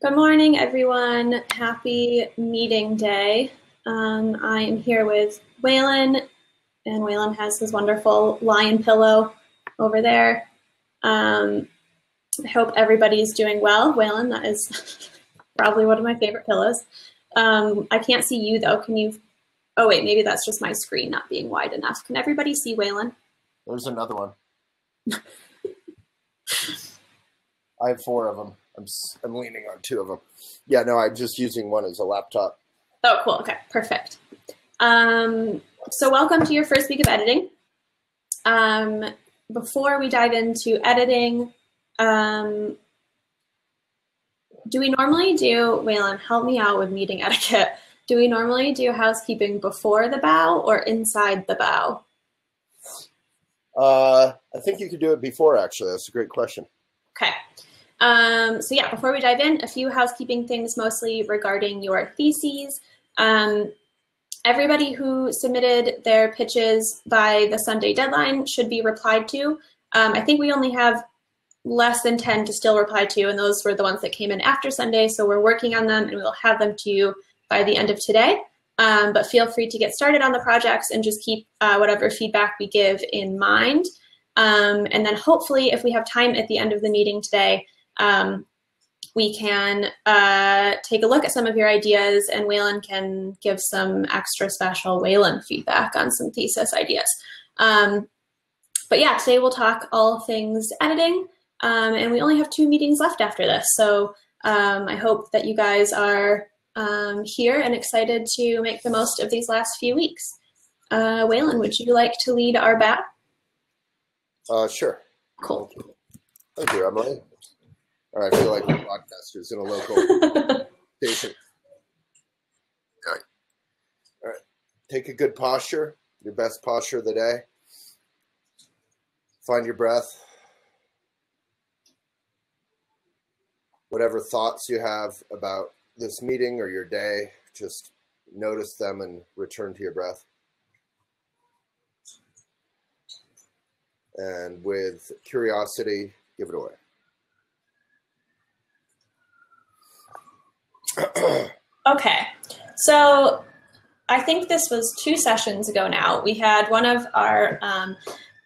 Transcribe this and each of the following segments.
Good morning, everyone. Happy meeting day. I am here with Waylon, and Waylon has his wonderful lion pillow over there. I hope everybody's doing well. Waylon, that is probably one of my favorite pillows. I can't see you, though. Can you? Oh, wait, maybe that's just my screen not being wide enough. Can everybody see Waylon? There's another one. I have 4 of them. I'm leaning on 2 of them. Yeah, no, I'm just using one as a laptop. Oh, cool. Okay, perfect. So welcome to your first week of editing. Before we dive into editing, do we normally do, Waylon, help me out with meeting etiquette. Do we normally do housekeeping before the bow or inside the bow? I think you could do it before, actually. That's a great question. Okay. So yeah, before we dive in, a few housekeeping things, mostly regarding your theses. Everybody who submitted their pitches by the Sunday deadline should be replied to. I think we only have less than 10 to still reply to, and those were the ones that came in after Sunday, so we're working on them, and we'll have them to you by the end of today. But feel free to get started on the projects and just keep whatever feedback we give in mind. And then hopefully, if we have time at the end of the meeting today, we can take a look at some of your ideas, and Waylon can give some extra special Waylon feedback on some thesis ideas. But yeah, today we'll talk all things editing, and we only have 2 meetings left after this. So I hope that you guys are here and excited to make the most of these last few weeks. Waylon, would you like to lead our bow? Sure. Cool. Thank you, Emily. All right, I feel like broadcasters in a local station. All right. Take a good posture, your best posture of the day. Find your breath. Whatever thoughts you have about this meeting or your day, just notice them and return to your breath. And with curiosity, give it away. Okay, so I think this was 2 sessions ago now. We had one of our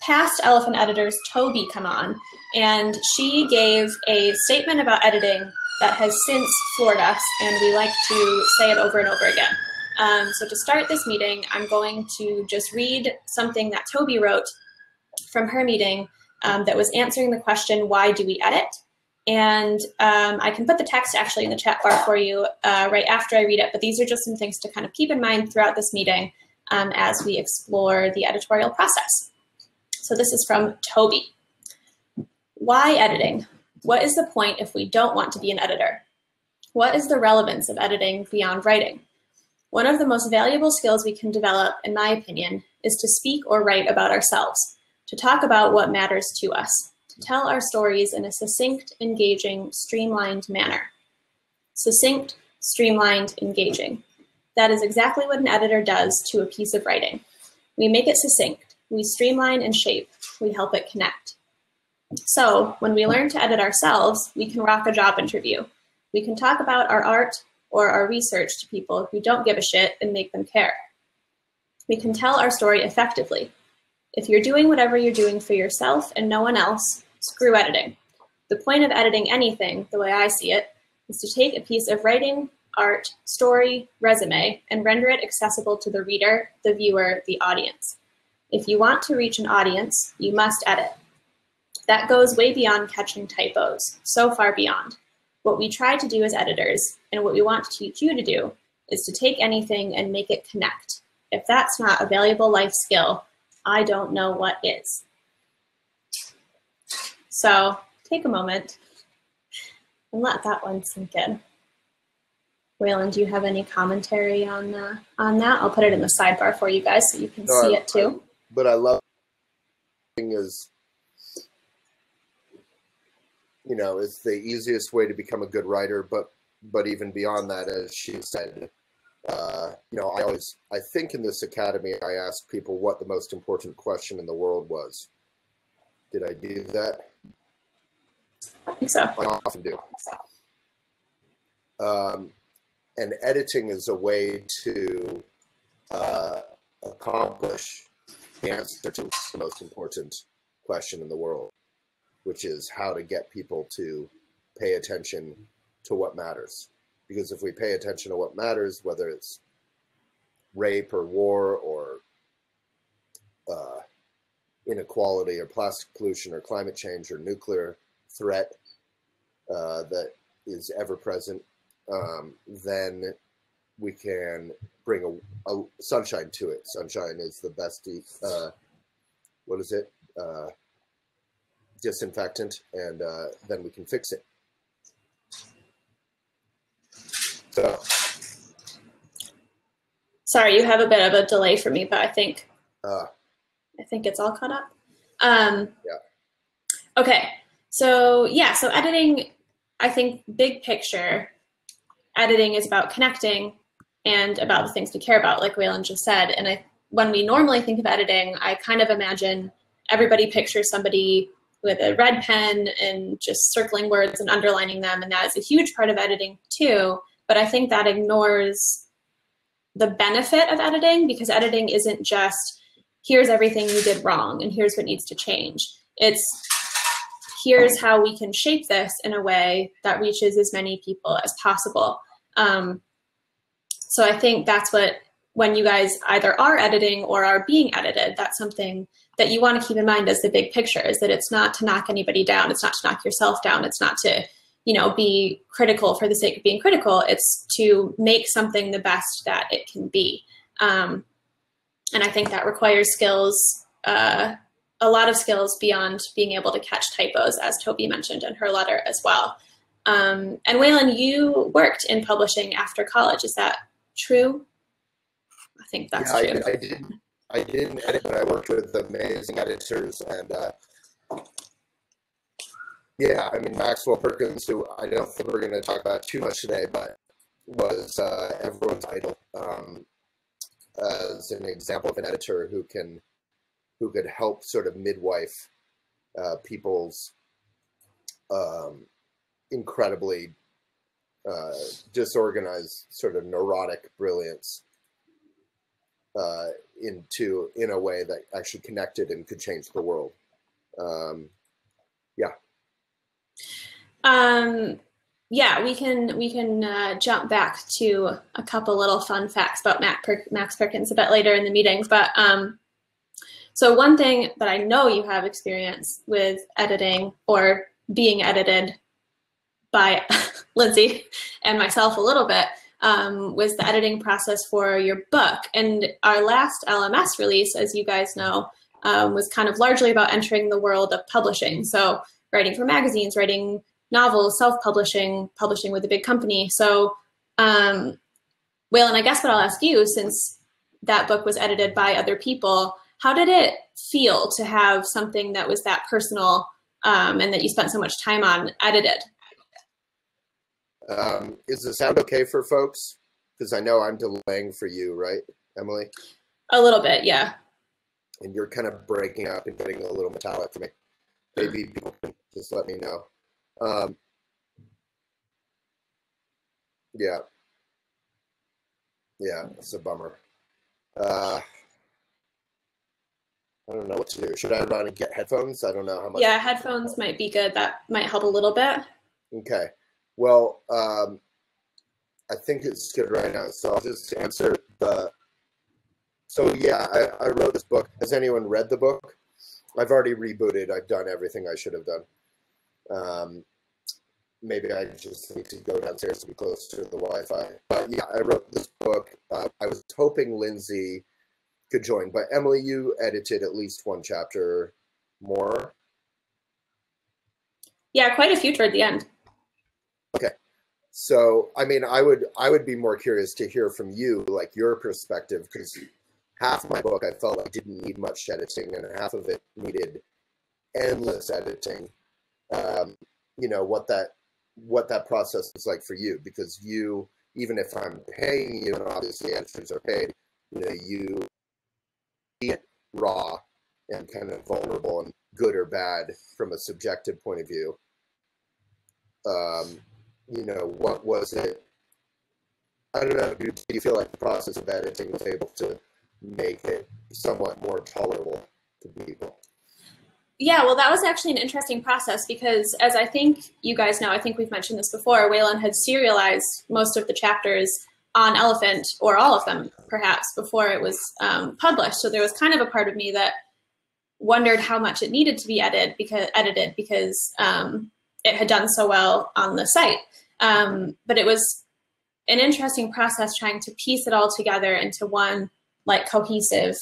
past Elephant editors, Toby, come on, and she gave a statement about editing that has since floored us, and we like to say it over and over again. So to start this meeting, I'm going to just read something that Toby wrote from her meeting that was answering the question, why do we edit? And I can put the text actually in the chat bar for you right after I read it, but these are just some things to kind of keep in mind throughout this meeting as we explore the editorial process. So this is from Toby. Why editing? What is the point if we don't want to be an editor? What is the relevance of editing beyond writing? One of the most valuable skills we can develop, in my opinion, is to speak or write about ourselves, to talk about what matters to us, to tell our stories in a succinct, engaging, streamlined manner. Succinct, streamlined, engaging. That is exactly what an editor does to a piece of writing. We make it succinct. We streamline and shape. We help it connect. So when we learn to edit ourselves, we can rock a job interview. We can talk about our art or our research to people who don't give a shit and make them care. We can tell our story effectively. If you're doing whatever you're doing for yourself and no one else, screw editing. The point of editing anything, the way I see it, is to take a piece of writing, art, story, resume, and render it accessible to the reader, the viewer, the audience. If you want to reach an audience, you must edit. That goes way beyond catching typos, so far beyond. What we try to do as editors, and what we want to teach you to do, is to take anything and make it connect. If that's not a valuable life skill, I don't know what is. So take a moment and let that one sink in. Waylon, do you have any commentary on that? I'll put it in the sidebar for you guys so you can see it too. But I love is, you know, it's the easiest way to become a good writer, but even beyond that, as she said, you know, I think in this academy, I ask people what the most important question in the world was. Did I do that? I think so. I often do. And editing is a way to accomplish the answer to the most important question in the world, which is how to get people to pay attention to what matters. Because if we pay attention to what matters, whether it's rape or war or inequality or plastic pollution or climate change or nuclear threat that is ever present, then we can bring a sunshine to it. Sunshine is the best, what is it? Disinfectant, and then we can fix it. So. Sorry, you have a bit of a delay for me, but I think it's all caught up. Yeah. Okay, so editing, I think big picture, editing is about connecting and about the things we care about, like Waylon just said. And when we normally think of editing, I kind of imagine everybody pictures somebody with a red pen and just circling words and underlining them, and that is a huge part of editing too. But I think that ignores the benefit of editing, because editing isn't just, here's everything you did wrong and here's what needs to change. It's, here's how we can shape this in a way that reaches as many people as possible. So I think that's what, when you guys either are editing or are being edited, that's something that you want to keep in mind as the big picture, is that it's not to knock anybody down. It's not to knock yourself down. It's not to, be critical for the sake of being critical. It's to make something the best that it can be. And I think that requires skills, a lot of skills beyond being able to catch typos, as Toby mentioned in her letter as well. And Waylon, you worked in publishing after college. Is that true? I think that's true. I didn't edit, but I worked with amazing editors, and Maxwell Perkins, who I don't think we're going to talk about too much today, but was everyone's idol as an example of an editor who could help sort of midwife people's incredibly disorganized, sort of neurotic brilliance in a way that actually connected and could change the world. We can jump back to a couple little fun facts about Max Perkins a bit later in the meetings. But so one thing that I know you have experience with editing or being edited by Lindsay and myself a little bit was the editing process for your book. And our last LMS release, as you guys know, was kind of largely about entering the world of publishing. So writing for magazines, writing novels, self-publishing, publishing with a big company. So, Waylon, I guess what I'll ask you, since that book was edited by other people, how did it feel to have something that was that personal and that you spent so much time on edited? Is the sound okay for folks? Because I know I'm delaying for you, right, Emily? A little bit, yeah. And you're kind of breaking up and getting a little metallic for me. Maybe people can just let me know. Yeah, it's a bummer. I don't know what to do. Should I run and get headphones? I don't know how much. Yeah, headphones might be good. That might help a little bit. Okay. Well, I think it's good right now. So I'll just answer I wrote this book. Has anyone read the book? I've already rebooted. I've done everything I should have done. Maybe I just need to go downstairs to be close to the Wi-Fi. But yeah, I wrote this book. I was hoping Lindsay could join, but Emily, you edited at least one chapter more. Yeah, quite a few toward the end. Okay. So, I mean, I would be more curious to hear from you, like your perspective, because half of my book I felt like didn't need much editing, and half of it needed endless editing. What that process was like for you, because you, even if I'm paying you, and obviously editors are paid, you get raw and kind of vulnerable and good or bad from a subjective point of view. What was it I don't know, do you feel like the process of editing was able to make it somewhat more tolerable to people? Yeah, well, that was actually an interesting process because, as I think you guys know, I think we've mentioned this before, Whalen had serialized most of the chapters on Elephant, or all of them perhaps, before it was published. So there was kind of a part of me that wondered how much it needed to be edited because it had done so well on the site. But it was an interesting process trying to piece it all together into one like cohesive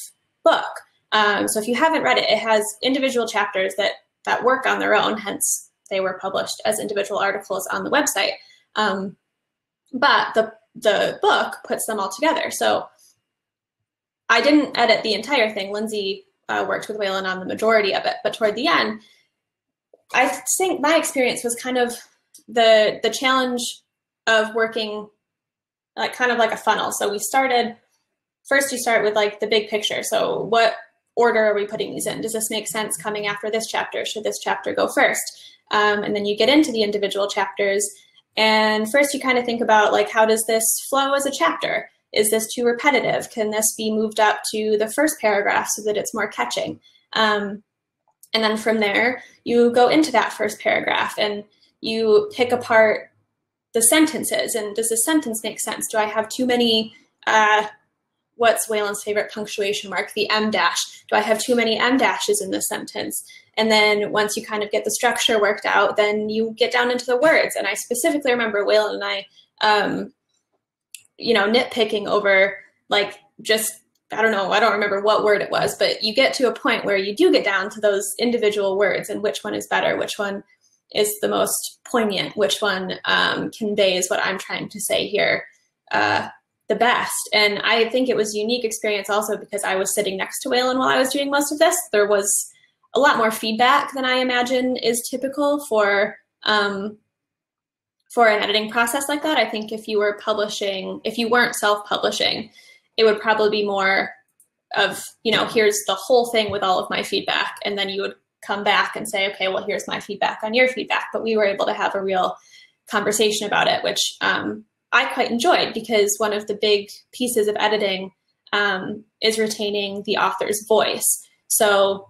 book. So if you haven't read it, it has individual chapters that work on their own, hence they were published as individual articles on the website. But the book puts them all together. So I didn't edit the entire thing. Lindsay worked with Whalen on the majority of it, but toward the end, I think my experience was kind of the challenge of working like kind of like a funnel. So we first you start with like the big picture. So what order are we putting these in? Does this make sense coming after this chapter? Should this chapter go first? And then you get into the individual chapters. And first you kind of think about like, how does this flow as a chapter? Is this too repetitive? Can this be moved up to the first paragraph so that it's more catching? And then from there, you go into that first paragraph and you pick apart the sentences. And does this sentence make sense? Do I have too many, what's Whalen's favorite punctuation mark, the M dash? Do I have too many M dashes in this sentence? And then once you kind of get the structure worked out, then you get down into the words. And I specifically remember Whalen and I, nitpicking over like just, I don't remember what word it was, but you get to a point where you do get down to those individual words and which one is better, which one is the most poignant, which one conveys what I'm trying to say here the best. And I think it was a unique experience also because I was sitting next to Whalen while I was doing most of this. There was a lot more feedback than I imagine is typical for an editing process like that. I think if you weren't self-publishing, it would probably be more of, here's the whole thing with all of my feedback. And then you would come back and say, okay, well, here's my feedback on your feedback. But we were able to have a real conversation about it, which I quite enjoyed because one of the big pieces of editing is retaining the author's voice. So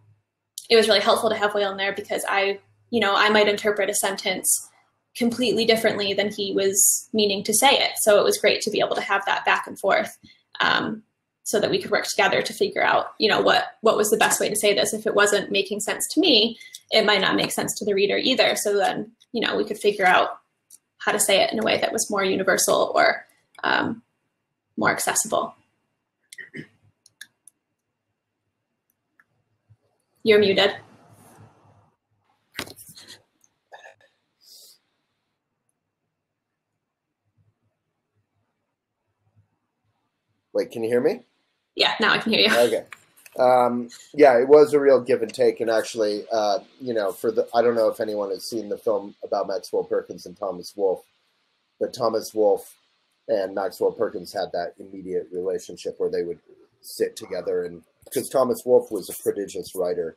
it was really helpful to have Whalen there because I might interpret a sentence completely differently than he was meaning to say it. So it was great to be able to have that back and forth so that we could work together to figure out, what was the best way to say this. If it wasn't making sense to me, it might not make sense to the reader either. So then, we could figure out how to say it in a way that was more universal or more accessible. You're muted. Wait, can you hear me? Yeah, now I can hear you. Okay. Yeah, it was a real give and take. And actually, I don't know if anyone has seen the film about Maxwell Perkins and Thomas Wolfe, but Thomas Wolfe and Maxwell Perkins had that immediate relationship where they would sit together. And because Thomas Wolfe was a prodigious writer,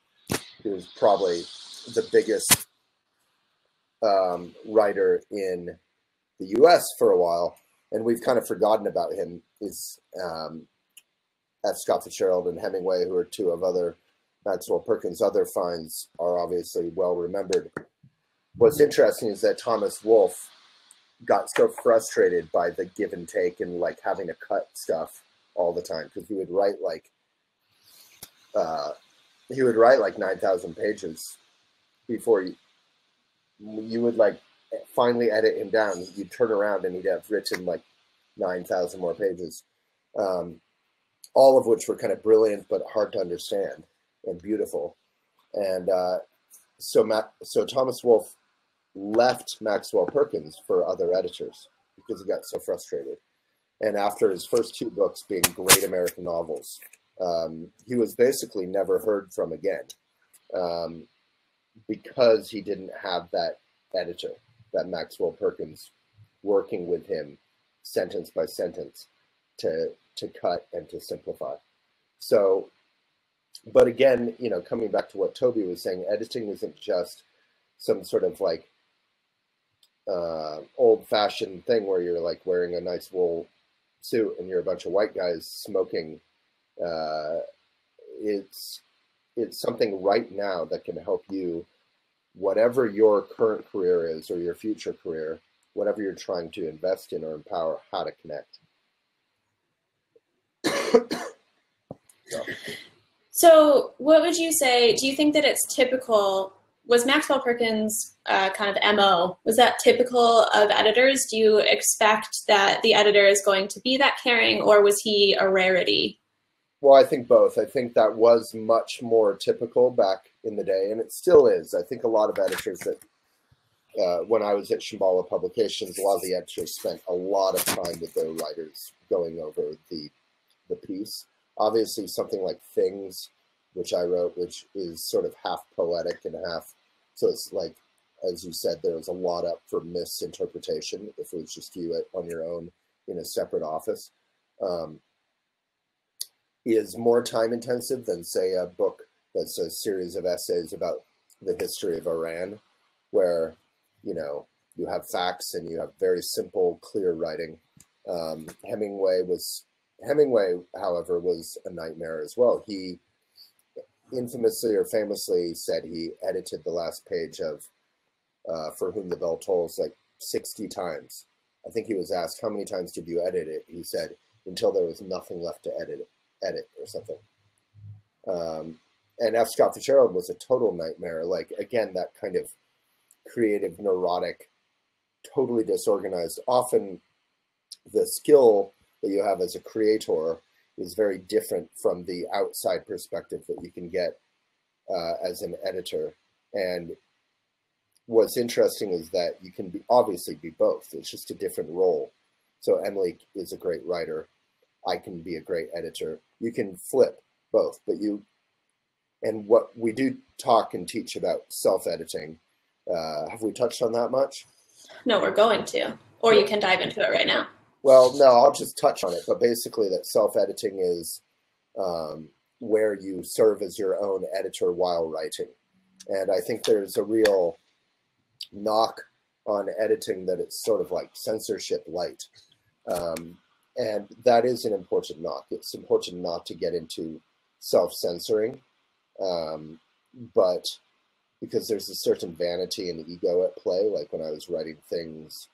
he was probably the biggest writer in the US for a while. And we've kind of forgotten about him. Is F. Scott Fitzgerald and Hemingway, who are two of other Maxwell Perkins' other finds, are obviously well remembered. What's interesting is that Thomas Wolfe got so frustrated by the give and take and like having to cut stuff all the time because he would write like 9,000 pages before you would like finally edit him down. You'd turn around and he'd have written like 9,000 more pages. All of which were kind of brilliant but hard to understand and beautiful. And so Thomas Wolfe left Maxwell Perkins for other editors because he got so frustrated. And after his first two books being great American novels, he was basically never heard from again because he didn't have that editor, that Maxwell Perkins, working with him sentence by sentence to cut and to simplify. So, but again, coming back to what Toby was saying, editing isn't just some sort of like old-fashioned thing where you're like wearing a nice wool suit and you're a bunch of white guys smoking, it's something right now that can help you, whatever your current career is or your future career, whatever you're trying to invest in or empower, how to connect. So what would you say, do you think that it's typical, was Maxwell Perkins' kind of MO, was that typical of editors? Do you expect that the editor is going to be that caring, or was he a rarity? Well, I think both. I think that was much more typical back in the day, and it still is. I think a lot of editors that, when I was at Shambhala Publications, a lot of the editors spent a lot of time with their writers going over the piece. Obviously, something like Things, which I wrote, which is sort of half poetic and half, so it's like, as you said, there was a lot up for misinterpretation if it was just you on your own in a separate office. Is more time intensive than, say, a book that's a series of essays about the history of Iran, where, you know, you have facts and you have very simple, clear writing. Hemingway, however, was a nightmare as well. He infamously or famously said he edited the last page of For Whom the Bell Tolls like 60 times. I think he was asked, how many times did you edit it? He said, until there was nothing left to edit or something. And F. Scott Fitzgerald was a total nightmare. Like, again, that kind of creative, neurotic, totally disorganized. Often the skill that you have as a creator is very different from the outside perspective that you can get as an editor. And what's interesting is that you can obviously be both. It's just a different role. So Emily is a great writer. I can be a great editor. You can flip both, but and what we do talk and teach about self-editing. Have we touched on that much? No, we're going to, or you can dive into it right now. Well, no, I'll just touch on it. But basically that self-editing is where you serve as your own editor while writing. And I think there's a real knock on editing that it's sort of like censorship light. And that is an important knock. It's important not to get into self-censoring, but because there's a certain vanity and ego at play. Like when I was writing Things,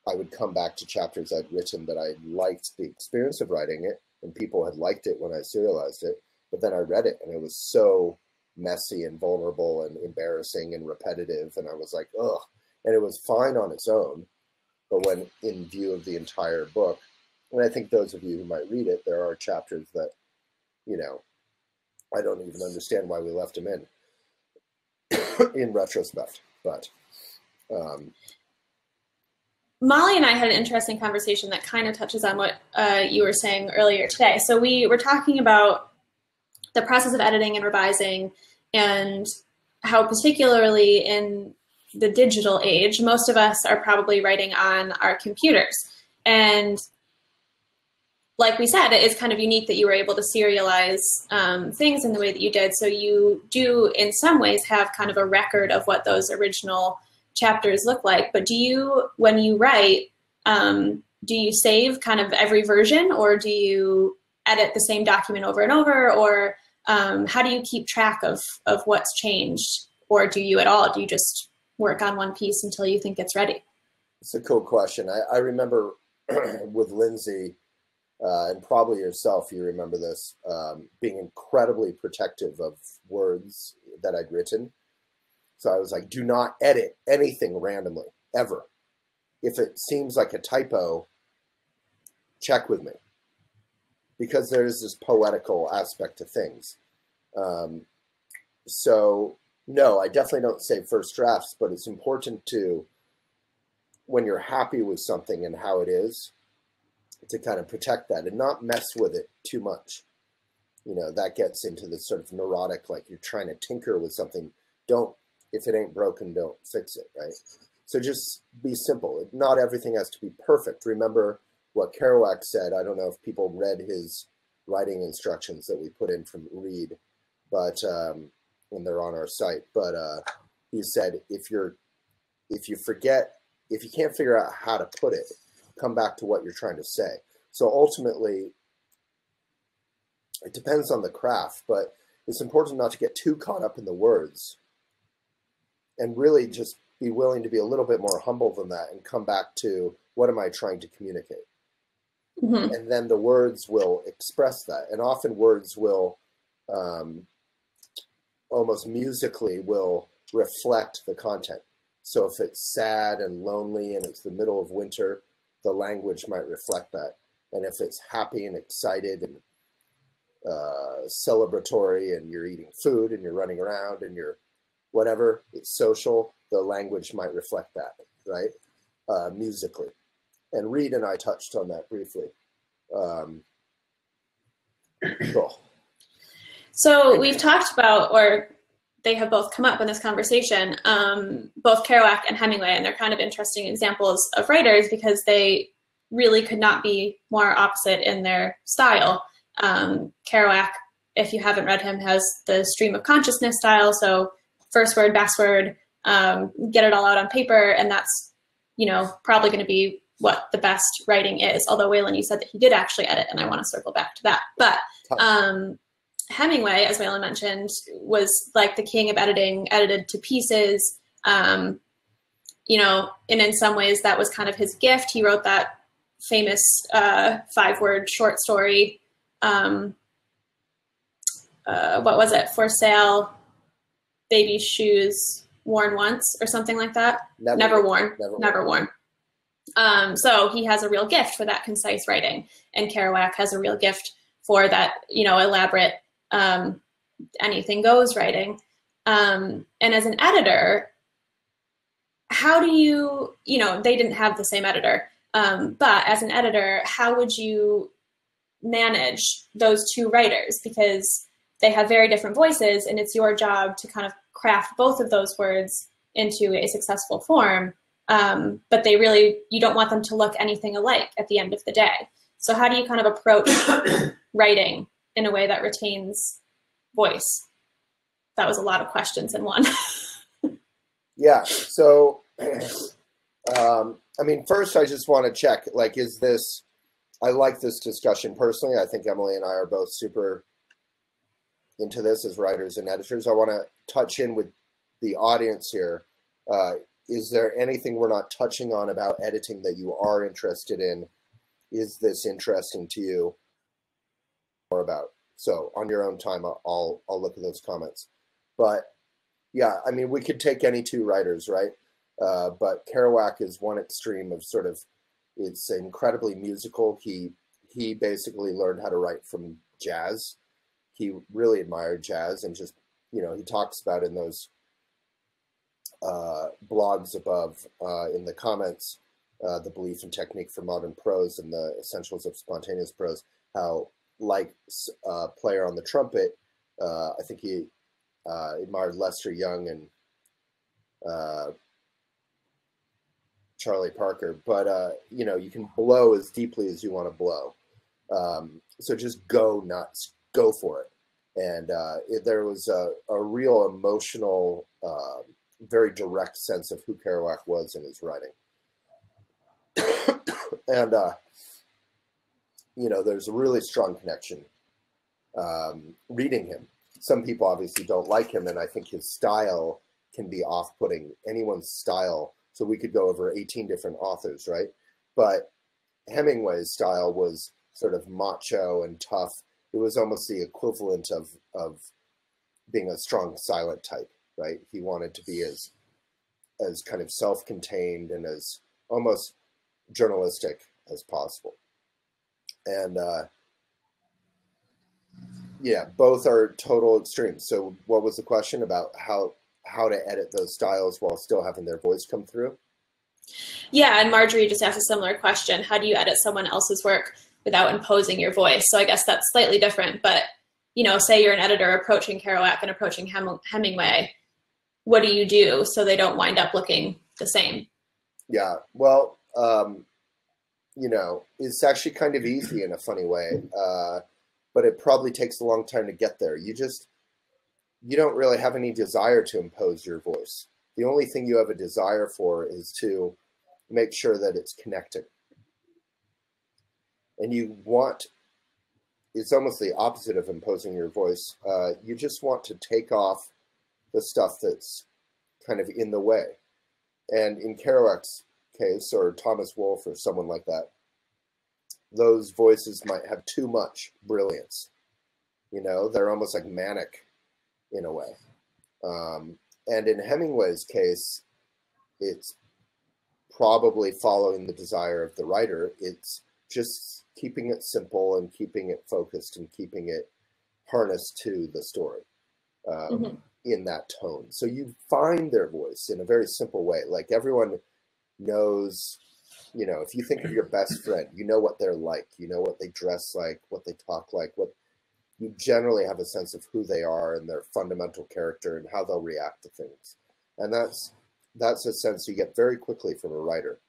I would come back to chapters I'd written that I liked the experience of writing it, and people had liked it when I serialized it, but then I read it and it was so messy and vulnerable and embarrassing and repetitive, and I was like, ugh. And it was fine on its own, but when in view of the entire book, and I think those of you who might read it, there are chapters that, you know, I don't even understand why we left them in retrospect. But Molly and I had an interesting conversation that kind of touches on what you were saying earlier today. So we were talking about the process of editing and revising, and how particularly in the digital age, most of us are probably writing on our computers. And like we said, it is kind of unique that you were able to serialize things in the way that you did. So you do, in some ways, have kind of a record of what those original chapters look like. But do you, when you write, do you save kind of every version, or do you edit the same document over and over? Or how do you keep track of what's changed? Or do you at all? Do you just work on one piece until you think it's ready? It's a cool question. I remember with Lindsay, and probably yourself, you remember this, being incredibly protective of words that I'd written. So I was like, do not edit anything randomly, ever. If it seems like a typo, check with me. Because there is this poetical aspect to things. So no, I definitely don't save first drafts, but it's important to, when you're happy with something and how it is, to kind of protect that and not mess with it too much. You know, that gets into this sort of neurotic, like you're trying to tinker with something. If it ain't broken, don't fix it, right? So just be simple. Not everything has to be perfect. Remember what Kerouac said. I don't know if people read his writing instructions that we put in from Reed, but when they're on our site. But he said, if you can't figure out how to put it, come back to what you're trying to say. So ultimately, it depends on the craft, but it's important not to get too caught up in the words and really just be willing to be a little bit more humble than that and come back to what am I trying to communicate? Mm-hmm. And then the words will express that. And often words will almost musically will reflect the content. So if it's sad and lonely and it's the middle of winter, the language might reflect that. And if it's happy and excited and celebratory and you're eating food and you're running around and you're whatever, it's social, the language might reflect that, right? Musically. And Reed and I touched on that briefly. Cool. So we've talked about, or they have both come up in this conversation, both Kerouac and Hemingway, and they're kind of interesting examples of writers because they really could not be more opposite in their style. Kerouac, if you haven't read him, has the stream of consciousness style, so first word, best word, get it all out on paper, and that's, probably going to be what the best writing is. Although, Waylon, you said that he did actually edit, and I want to circle back to that. But Hemingway, as Waylon mentioned, was like the king of editing, edited to pieces, and in some ways that was kind of his gift. He wrote that famous 5-word short story, what was it? For sale, baby shoes worn once or something like that. Never worn. So he has a real gift for that concise writing, and Kerouac has a real gift for that, elaborate, anything goes writing. And as an editor, how do you, they didn't have the same editor, but as an editor, how would you manage those two writers? Because they have very different voices, and it's your job to kind of craft both of those words into a successful form. But you don't want them to look anything alike at the end of the day. So how do you kind of approach writing in a way that retains voice? That was a lot of questions in one. Yeah. So, first I just want to check, I like this discussion personally. I think Emily and I are both super into this as writers and editors. I want to touch in with the audience here. Is there anything we're not touching on about editing that you are interested in? Is this interesting to you? More about? So on your own time, I'll look at those comments. But yeah, we could take any two writers, right? But Kerouac is one extreme of sort of, it's incredibly musical. He basically learned how to write from jazz. He really admired jazz, and just, he talks about in those blogs above in the comments, the belief and technique for modern prose and the essentials of spontaneous prose, how like player on the trumpet, I think he admired Lester Young and Charlie Parker, but you can blow as deeply as you want to blow. So just go nuts, go for it. And there was a real emotional, very direct sense of who Kerouac was in his writing. And, there's a really strong connection reading him. Some people obviously don't like him, and I think his style can be off-putting, anyone's style. So we could go over 18 different authors, right? But Hemingway's style was sort of macho and tough. It was almost the equivalent of being a strong silent type, right? He wanted to be as kind of self-contained and as almost journalistic as possible. And both are total extremes. So what was the question about how to edit those styles while still having their voice come through? Yeah, and Marjorie just asked a similar question. How do you edit someone else's work without imposing your voice? So I guess that's slightly different, but, say you're an editor approaching Kerouac and approaching Hemingway, what do you do so they don't wind up looking the same? Yeah, well, it's actually kind of easy in a funny way, but it probably takes a long time to get there. You don't really have any desire to impose your voice. The only thing you have a desire for is to make sure that it's connecting. and you want, it's almost the opposite of imposing your voice. You just want to take off the stuff that's kind of in the way. And in Kerouac's case, or Thomas Wolfe or someone like that, those voices might have too much brilliance. You know, they're almost like manic in a way. And in Hemingway's case, it's probably following the desire of the writer. It's just keeping it simple and keeping it focused and keeping it harnessed to the story in that tone. So you find their voice in a very simple way. Like everyone knows, you know, if you think of your best friend, you know what they're like, you know what they dress like, what they talk like, what you generally have a sense of who they are and their fundamental character and how they'll react to things. And that's a sense you get very quickly from a writer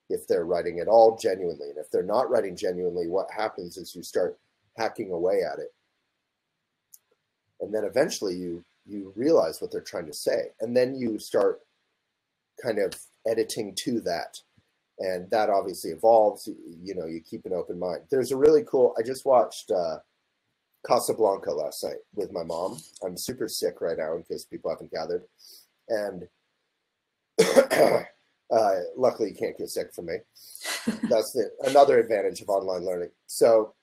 if they're writing at all genuinely. And if they're not writing genuinely, what happens is you start hacking away at it. And then eventually you realize what they're trying to say. And then you start kind of editing to that. And that obviously evolves. You know, you keep an open mind. There's a really cool, I just watched Casablanca last night with my mom. I'm super sick right now in case people haven't gathered. And luckily you can't get sick from me. That's another advantage of online learning. So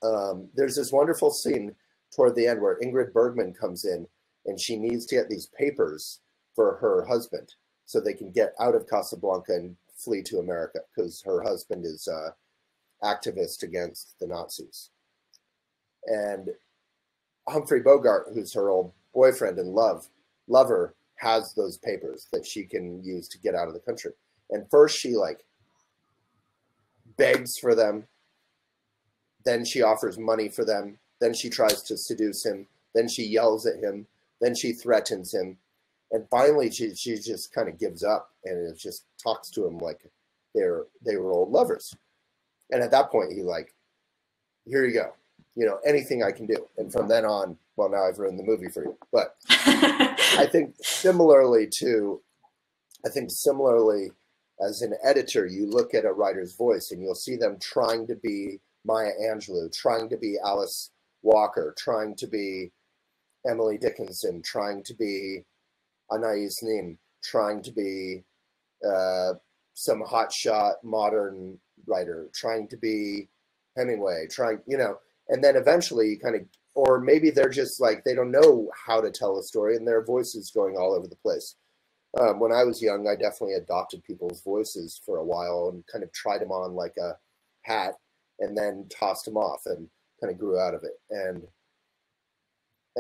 there's this wonderful scene toward the end where Ingrid Bergman comes in and she needs to get these papers for her husband so they can get out of Casablanca and flee to America because her husband is activist against the Nazis. And Humphrey Bogart, who's her old boyfriend and lover, has those papers that she can use to get out of the country. And first she like begs for them. Then she offers money for them. Then she tries to seduce him. Then she yells at him. Then she threatens him. And finally she just kind of gives up and it just talks to him like they were old lovers. And at that point he like, here you go. You know, anything I can do. And from then on, well, now I've ruined the movie for you. But I think similarly as an editor, you look at a writer's voice and you'll see them trying to be Maya Angelou, trying to be Alice Walker, trying to be Emily Dickinson, trying to be Anais Nin, trying to be some hotshot modern writer, trying to be Hemingway, you know, and then eventually you kind of, or maybe they're just like, they don't know how to tell a story and their voice is going all over the place. When I was young, I definitely adopted people's voices for a while and kind of tried them on like a hat and then tossed them off and kind of grew out of it. And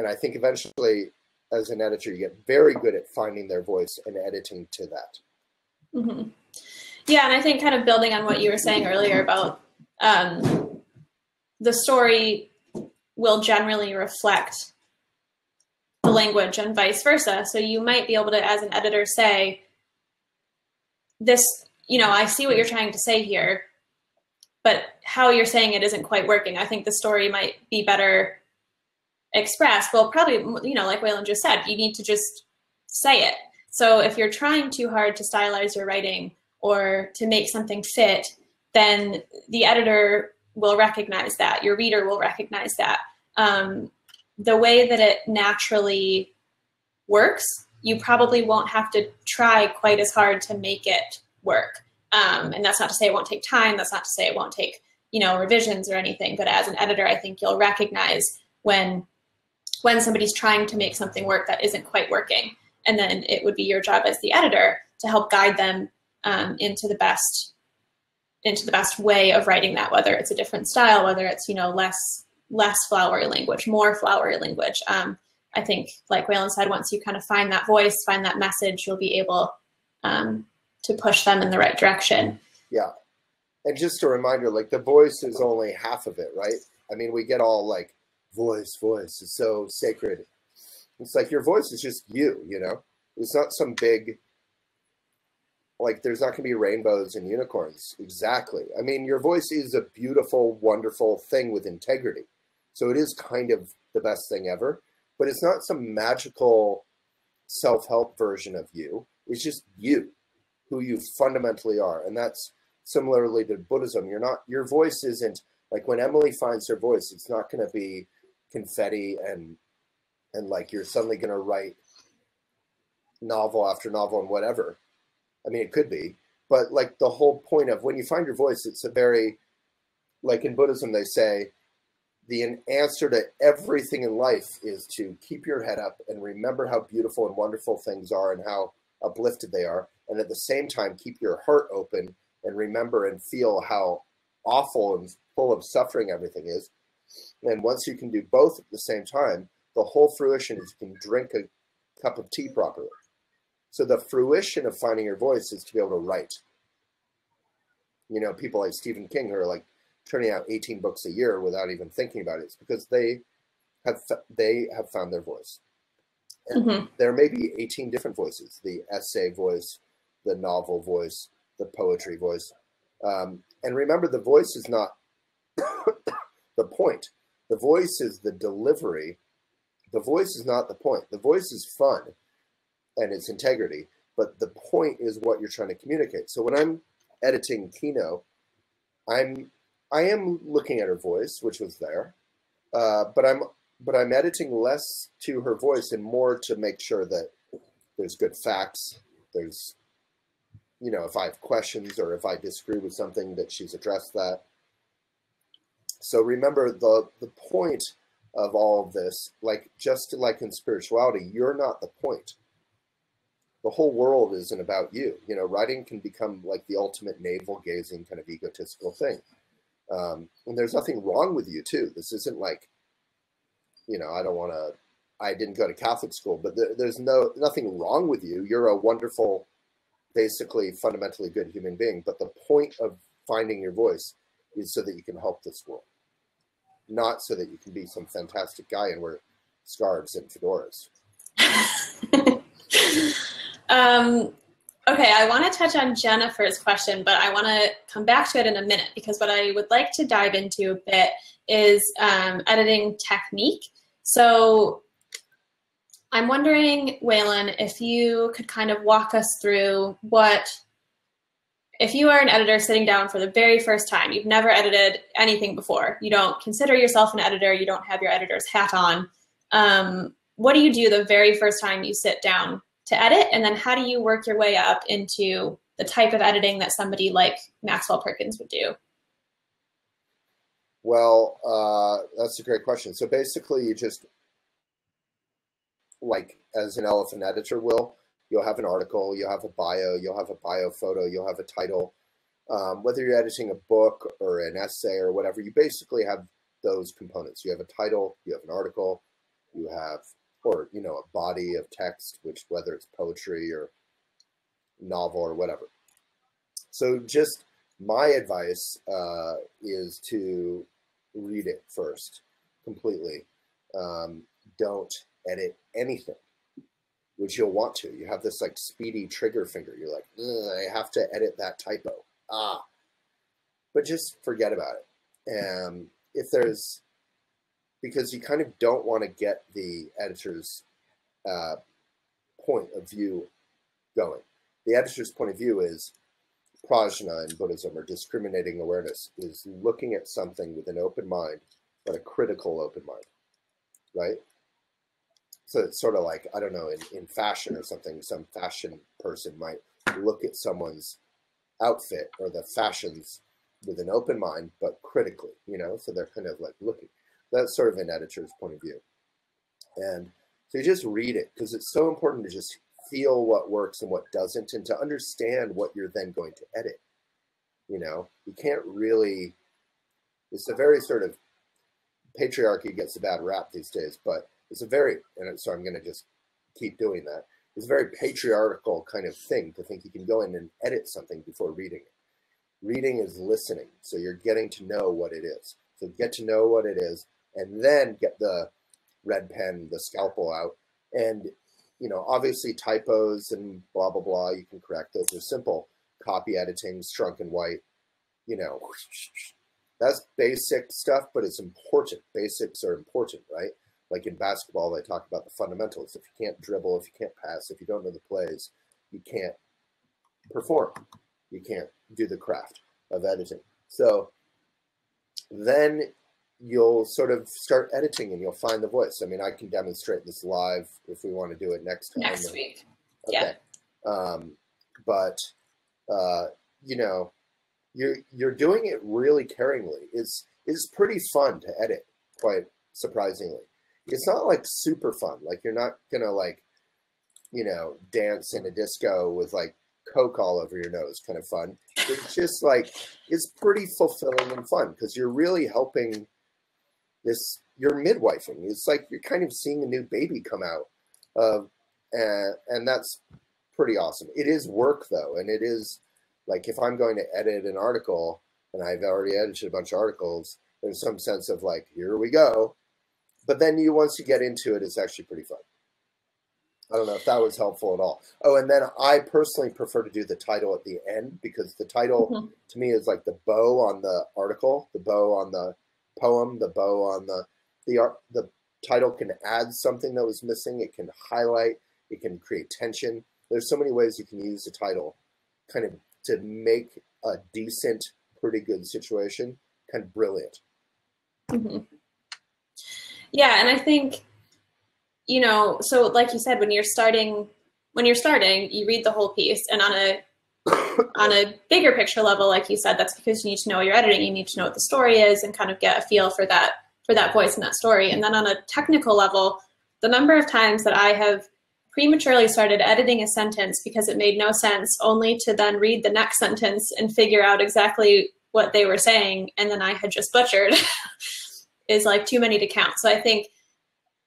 I think eventually as an editor, you get very good at finding their voice and editing to that. Mm-hmm. Yeah, and I think kind of building on what you were saying earlier about the story will generally reflect the language and vice versa. So you might be able to, as an editor, say, this, you know, I see what you're trying to say here, but how you're saying it isn't quite working. I think the story might be better expressed. Well, probably, you know, like Waylon just said, you need to just say it. So if you're trying too hard to stylize your writing or to make something fit, then the editor will recognize that. Your reader will recognize that. The way that it naturally works, you probably won't have to try quite as hard to make it work. And that's not to say it won't take time. That's not to say it won't take, you know, revisions or anything. But as an editor, I think you'll recognize when somebody's trying to make something work that isn't quite working. And then it would be your job as the editor to help guide them into the best way of writing that, whether it's a different style, whether it's, you know, less flowery language, more flowery language. I think, like Waylon said, once you kind of find that voice, find that message, you'll be able to push them in the right direction. Yeah. And just a reminder, like the voice is only half of it, right? I mean, we get all like voice is so sacred. It's like your voice is just you know? It's not some big, like there's not going to be rainbows and unicorns. Exactly. I mean, your voice is a beautiful, wonderful thing with integrity. So it is kind of the best thing ever, but it's not some magical self-help version of you. It's just you, who you fundamentally are. And that's similarly to Buddhism, your voice isn't like when Emily finds her voice, it's not going to be confetti and like you're suddenly going to write novel after novel and whatever. I mean, it could be, but like the whole point of when you find your voice, it's a very, like in Buddhism, they say the answer to everything in life is to keep your head up and remember how beautiful and wonderful things are and how uplifted they are. And at the same time, keep your heart open and remember and feel how awful and full of suffering everything is. And once you can do both at the same time, the whole fruition is you can drink a cup of tea properly. So the fruition of finding your voice is to be able to write. You know, people like Stephen King who are like turning out 18 books a year without even thinking about it. It's because they have found their voice. And there may be 18 different voices: the essay voice, the novel voice, the poetry voice. And remember, the voice is not the point. The voice is the delivery. The voice is not the point. The voice is fun and its integrity, but the point is what you're trying to communicate. So when I'm editing Kino, I am looking at her voice, which was there, but I'm editing less to her voice and more to make sure that there's good facts. There's, you know, if I have questions or if I disagree with something, that she's addressed that. So remember the point of all of this, like just like in spirituality, you're not the point. The whole world isn't about you. You know, writing can become like the ultimate navel-gazing kind of egotistical thing. And there's nothing wrong with you too. This isn't like, you know, I didn't go to Catholic school, but there's nothing wrong with you. You're a wonderful, basically fundamentally good human being. But the point of finding your voice is so that you can help this world, not so that you can be some fantastic guy and wear scarves and fedoras. Okay, I want to touch on Jennifer's question, but I want to come back to it in a minute because what I would like to dive into a bit is editing technique. So I'm wondering, Waylon, if you could kind of walk us through if you are an editor sitting down for the very first time, you've never edited anything before, you don't consider yourself an editor, you don't have your editor's hat on, what do you do the very first time you sit down to edit, and then how do you work your way up into the type of editing that somebody like Maxwell Perkins would do? Well, that's a great question. So basically, you just, like as an elephant editor will, you'll have an article, you'll have a bio, you'll have a bio photo, you'll have a title. Whether you're editing a book or an essay or whatever, you basically have those components. You have a title, you have an article, you have, or, you know, a body of text, which whether it's poetry or novel or whatever. So just my advice is to read it first completely. Don't edit anything, which you'll want to. You have this like speedy trigger finger. You're like, I have to edit that typo. But just forget about it. And if there's, because you kind of don't want to get the editor's point of view going. The editor's point of view is prajna in Buddhism, or discriminating awareness, is looking at something with an open mind, but a critical open mind, right? So it's sort of like, I don't know, in fashion or something, some fashion person might look at someone's outfit or the fashions with an open mind, but critically, you know, so they're kind of like looking. That's sort of an editor's point of view. And so you just read it, because it's so important to just feel what works and what doesn't, and to understand what you're then going to edit. You know, you can't really, it's a very sort of, patriarchy gets a bad rap these days, but it's a very, and so I'm going to just keep doing that. It's a very patriarchal kind of thing to think you can go in and edit something before reading it. Reading is listening, so you're getting to know what it is. So get to know what it is, and then get the red pen, the scalpel out. And, you know, obviously typos and blah, blah, blah, you can correct. Those are simple. Copy editing, strunk and white, you know, that's basic stuff, but it's important. Basics are important, right? Like in basketball, they talk about the fundamentals. If you can't dribble, if you can't pass, if you don't know the plays, you can't perform. You can't do the craft. of editing. So then you'll sort of start editing and you'll find the voice. I mean, I can demonstrate this live if we want to do it next time. Next week. Okay. Yeah. But you know, you're doing it really caringly. It's pretty fun to edit, quite surprisingly. It's not like super fun. Like you're not gonna like, you know, dance in a disco with like Coke all over your nose kind of fun. It's just like, it's pretty fulfilling and fun because you're really helping this, you're midwifing. It's like you're kind of seeing a new baby come out. And that's pretty awesome. It is work though. And it is like, if I'm going to edit an article and I've already edited a bunch of articles, there's some sense of like, here we go. But then once you get into it, it's actually pretty fun. I don't know if that was helpful at all. Oh, and then I personally prefer to do the title at the end because the title to me is like the bow on the article, the bow on the poem, the bow on the title can add something that was missing. It can highlight, it can create tension. There's so many ways you can use a title kind of to make a decent, pretty good situation kind of brilliant. Mm-hmm. Yeah, and I think, you know, so like you said, when you're starting, you read the whole piece, and on a bigger picture level, like you said, that's because you need to know what you're editing, you need to know what the story is, and kind of get a feel for that voice and that story. And then on a technical level, the number of times that I have prematurely started editing a sentence because it made no sense, only to then read the next sentence and figure out exactly what they were saying, and then I had just butchered, is like too many to count. So I think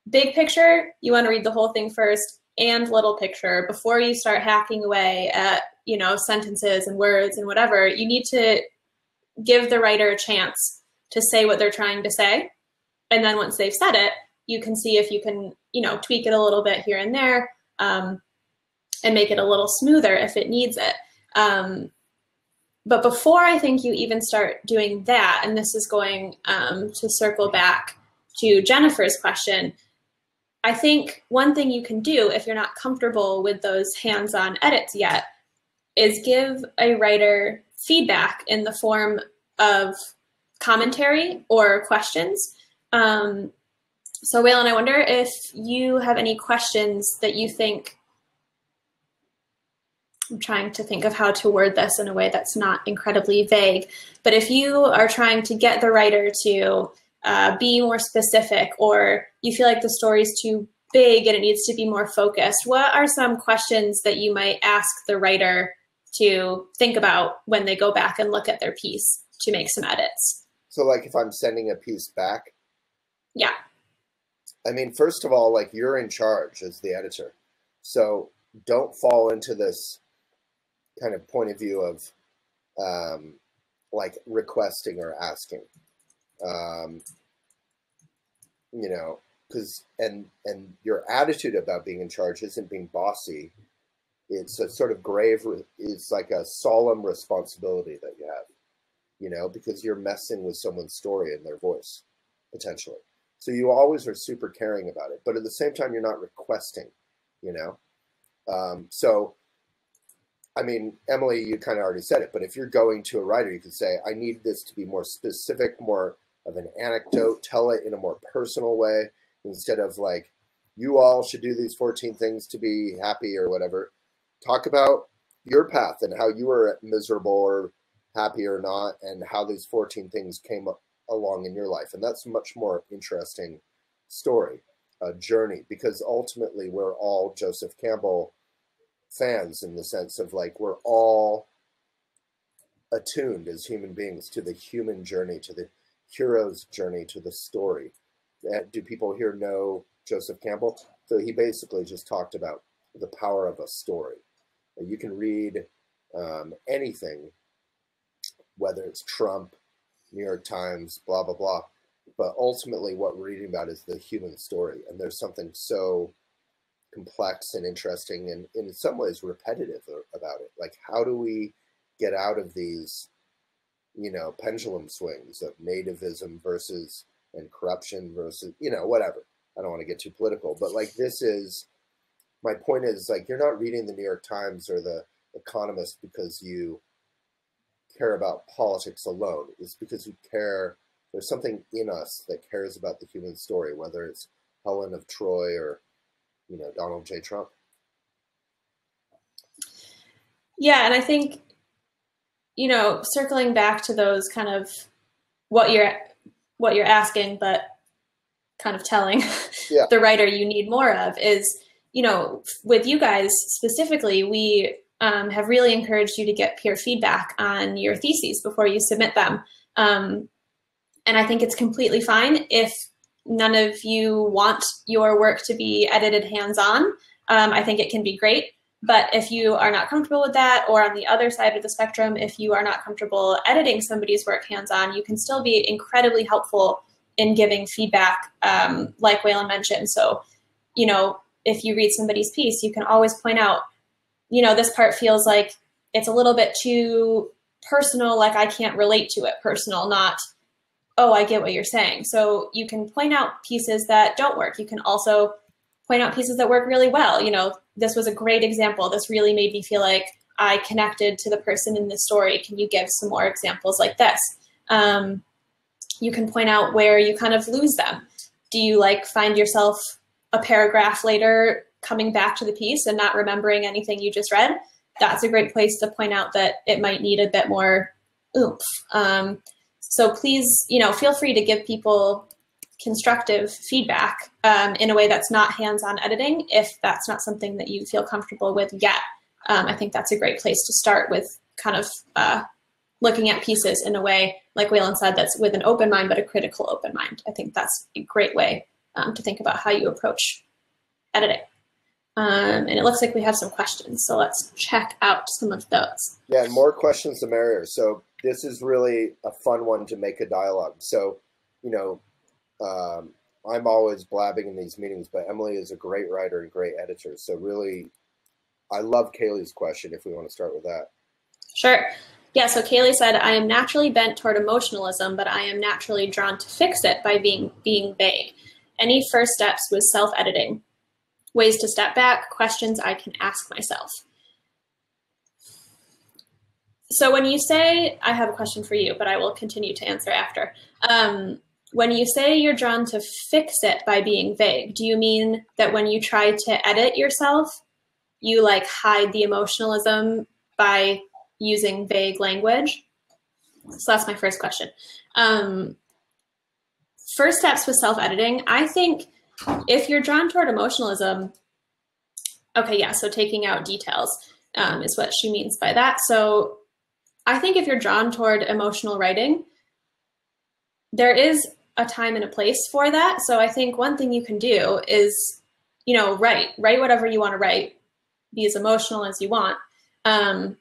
big picture, you want to read the whole thing first, and little picture, before you start hacking away at, you know, sentences and words and whatever, you need to give the writer a chance to say what they're trying to say. And then once they've said it, you can see if you can, you know, tweak it a little bit here and there, and make it a little smoother if it needs it. But before I think you even start doing that, and this is going to circle back to Jennifer's question, I think one thing you can do if you're not comfortable with those hands-on edits yet is give a writer feedback in the form of commentary or questions. So Waylon, I wonder if you have any questions that you think, I'm trying to think of how to word this in a way that's not incredibly vague, but if you are trying to get the writer to be more specific, or you feel like the story is too big and it needs to be more focused, what are some questions that you might ask the writer to think about when they go back and look at their piece to make some edits? So like if I'm sending a piece back? Yeah. I mean, first of all, like you're in charge as the editor. So don't fall into this kind of point of view of like requesting or asking. You know, because and your attitude about being in charge isn't being bossy. It's a sort of grave, it's like a solemn responsibility that you have, you know, because you're messing with someone's story and their voice, potentially. So you always are super caring about it, but at the same time, you're not requesting, you know? So, I mean, Emily, you kind of already said it, but if you're going to a writer, you could say, I need this to be more specific, more of an anecdote, tell it in a more personal way, instead of like, you all should do these 14 things to be happy or whatever. Talk about your path and how you were miserable or happy or not, and how these 14 things came along in your life. And that's a much more interesting story, journey, because ultimately we're all Joseph Campbell fans in the sense of like, we're all attuned as human beings to the human journey, to the hero's journey, to the story. Do people here know Joseph Campbell? So he basically just talked about the power of a story. You can read anything, whether it's Trump, New York Times, blah, blah, blah. But ultimately what we're reading about is the human story. And there's something so complex and interesting and in some ways repetitive about it. Like, how do we get out of these, you know, pendulum swings of nativism versus, and corruption versus, you know, whatever. I don't want to get too political, but like, this is, my point is like, you're not reading the New York Times or the Economist because you care about politics alone. It's because we care. There's something in us that cares about the human story, whether it's Helen of Troy or, Donald J. Trump. Yeah, and I think, circling back to those kind of what you're asking, but kind of telling the writer you need more of is, with you guys specifically, we have really encouraged you to get peer feedback on your theses before you submit them. And I think it's completely fine if none of you want your work to be edited hands-on. I think it can be great. But if you are not comfortable with that, or on the other side of the spectrum, if you are not comfortable editing somebody's work hands-on, you can still be incredibly helpful in giving feedback, like Waylon mentioned. So, if you read somebody's piece, you can always point out, this part feels like it's a little bit too personal, like I can't relate to it personal, not, oh, I get what you're saying. So you can point out pieces that don't work. You can also point out pieces that work really well. This was a great example. This really made me feel like I connected to the person in this story. Can you give some more examples like this? You can point out where you kind of lose them. Do you find yourself a paragraph later coming back to the piece and not remembering anything you just read? That's a great place to point out that it might need a bit more oomph. So please, feel free to give people constructive feedback in a way that's not hands-on editing, if that's not something that you feel comfortable with yet. I think that's a great place to start with, kind of looking at pieces in a way, like Waylon said, that's with an open mind, but a critical open mind. I think that's a great way to think about how you approach editing. And it looks like we have some questions, so let's check out some of those. Yeah, and more questions the merrier. So this is really a fun one to make a dialogue. So, I'm always blabbing in these meetings, but Emily is a great writer and great editor. So really, I love Kaylee's question, if we want to start with that. Sure. Yeah, so Kaylee said, I am naturally bent toward emotionalism, but I am naturally drawn to fix it by being vague. Any first steps with self-editing? Ways to step back, questions I can ask myself. So when you say, I have a question for you, but I will continue to answer after. When you say you're drawn to fix it by being vague, do you mean that when you try to edit yourself, you hide the emotionalism by using vague language? So that's my first question. First steps with self-editing, I think if you're drawn toward emotionalism, okay, yeah, so taking out details is what she means by that. So I think if you're drawn toward emotional writing, there is a time and a place for that. So I think one thing you can do is, write whatever you want to write, be as emotional as you want. And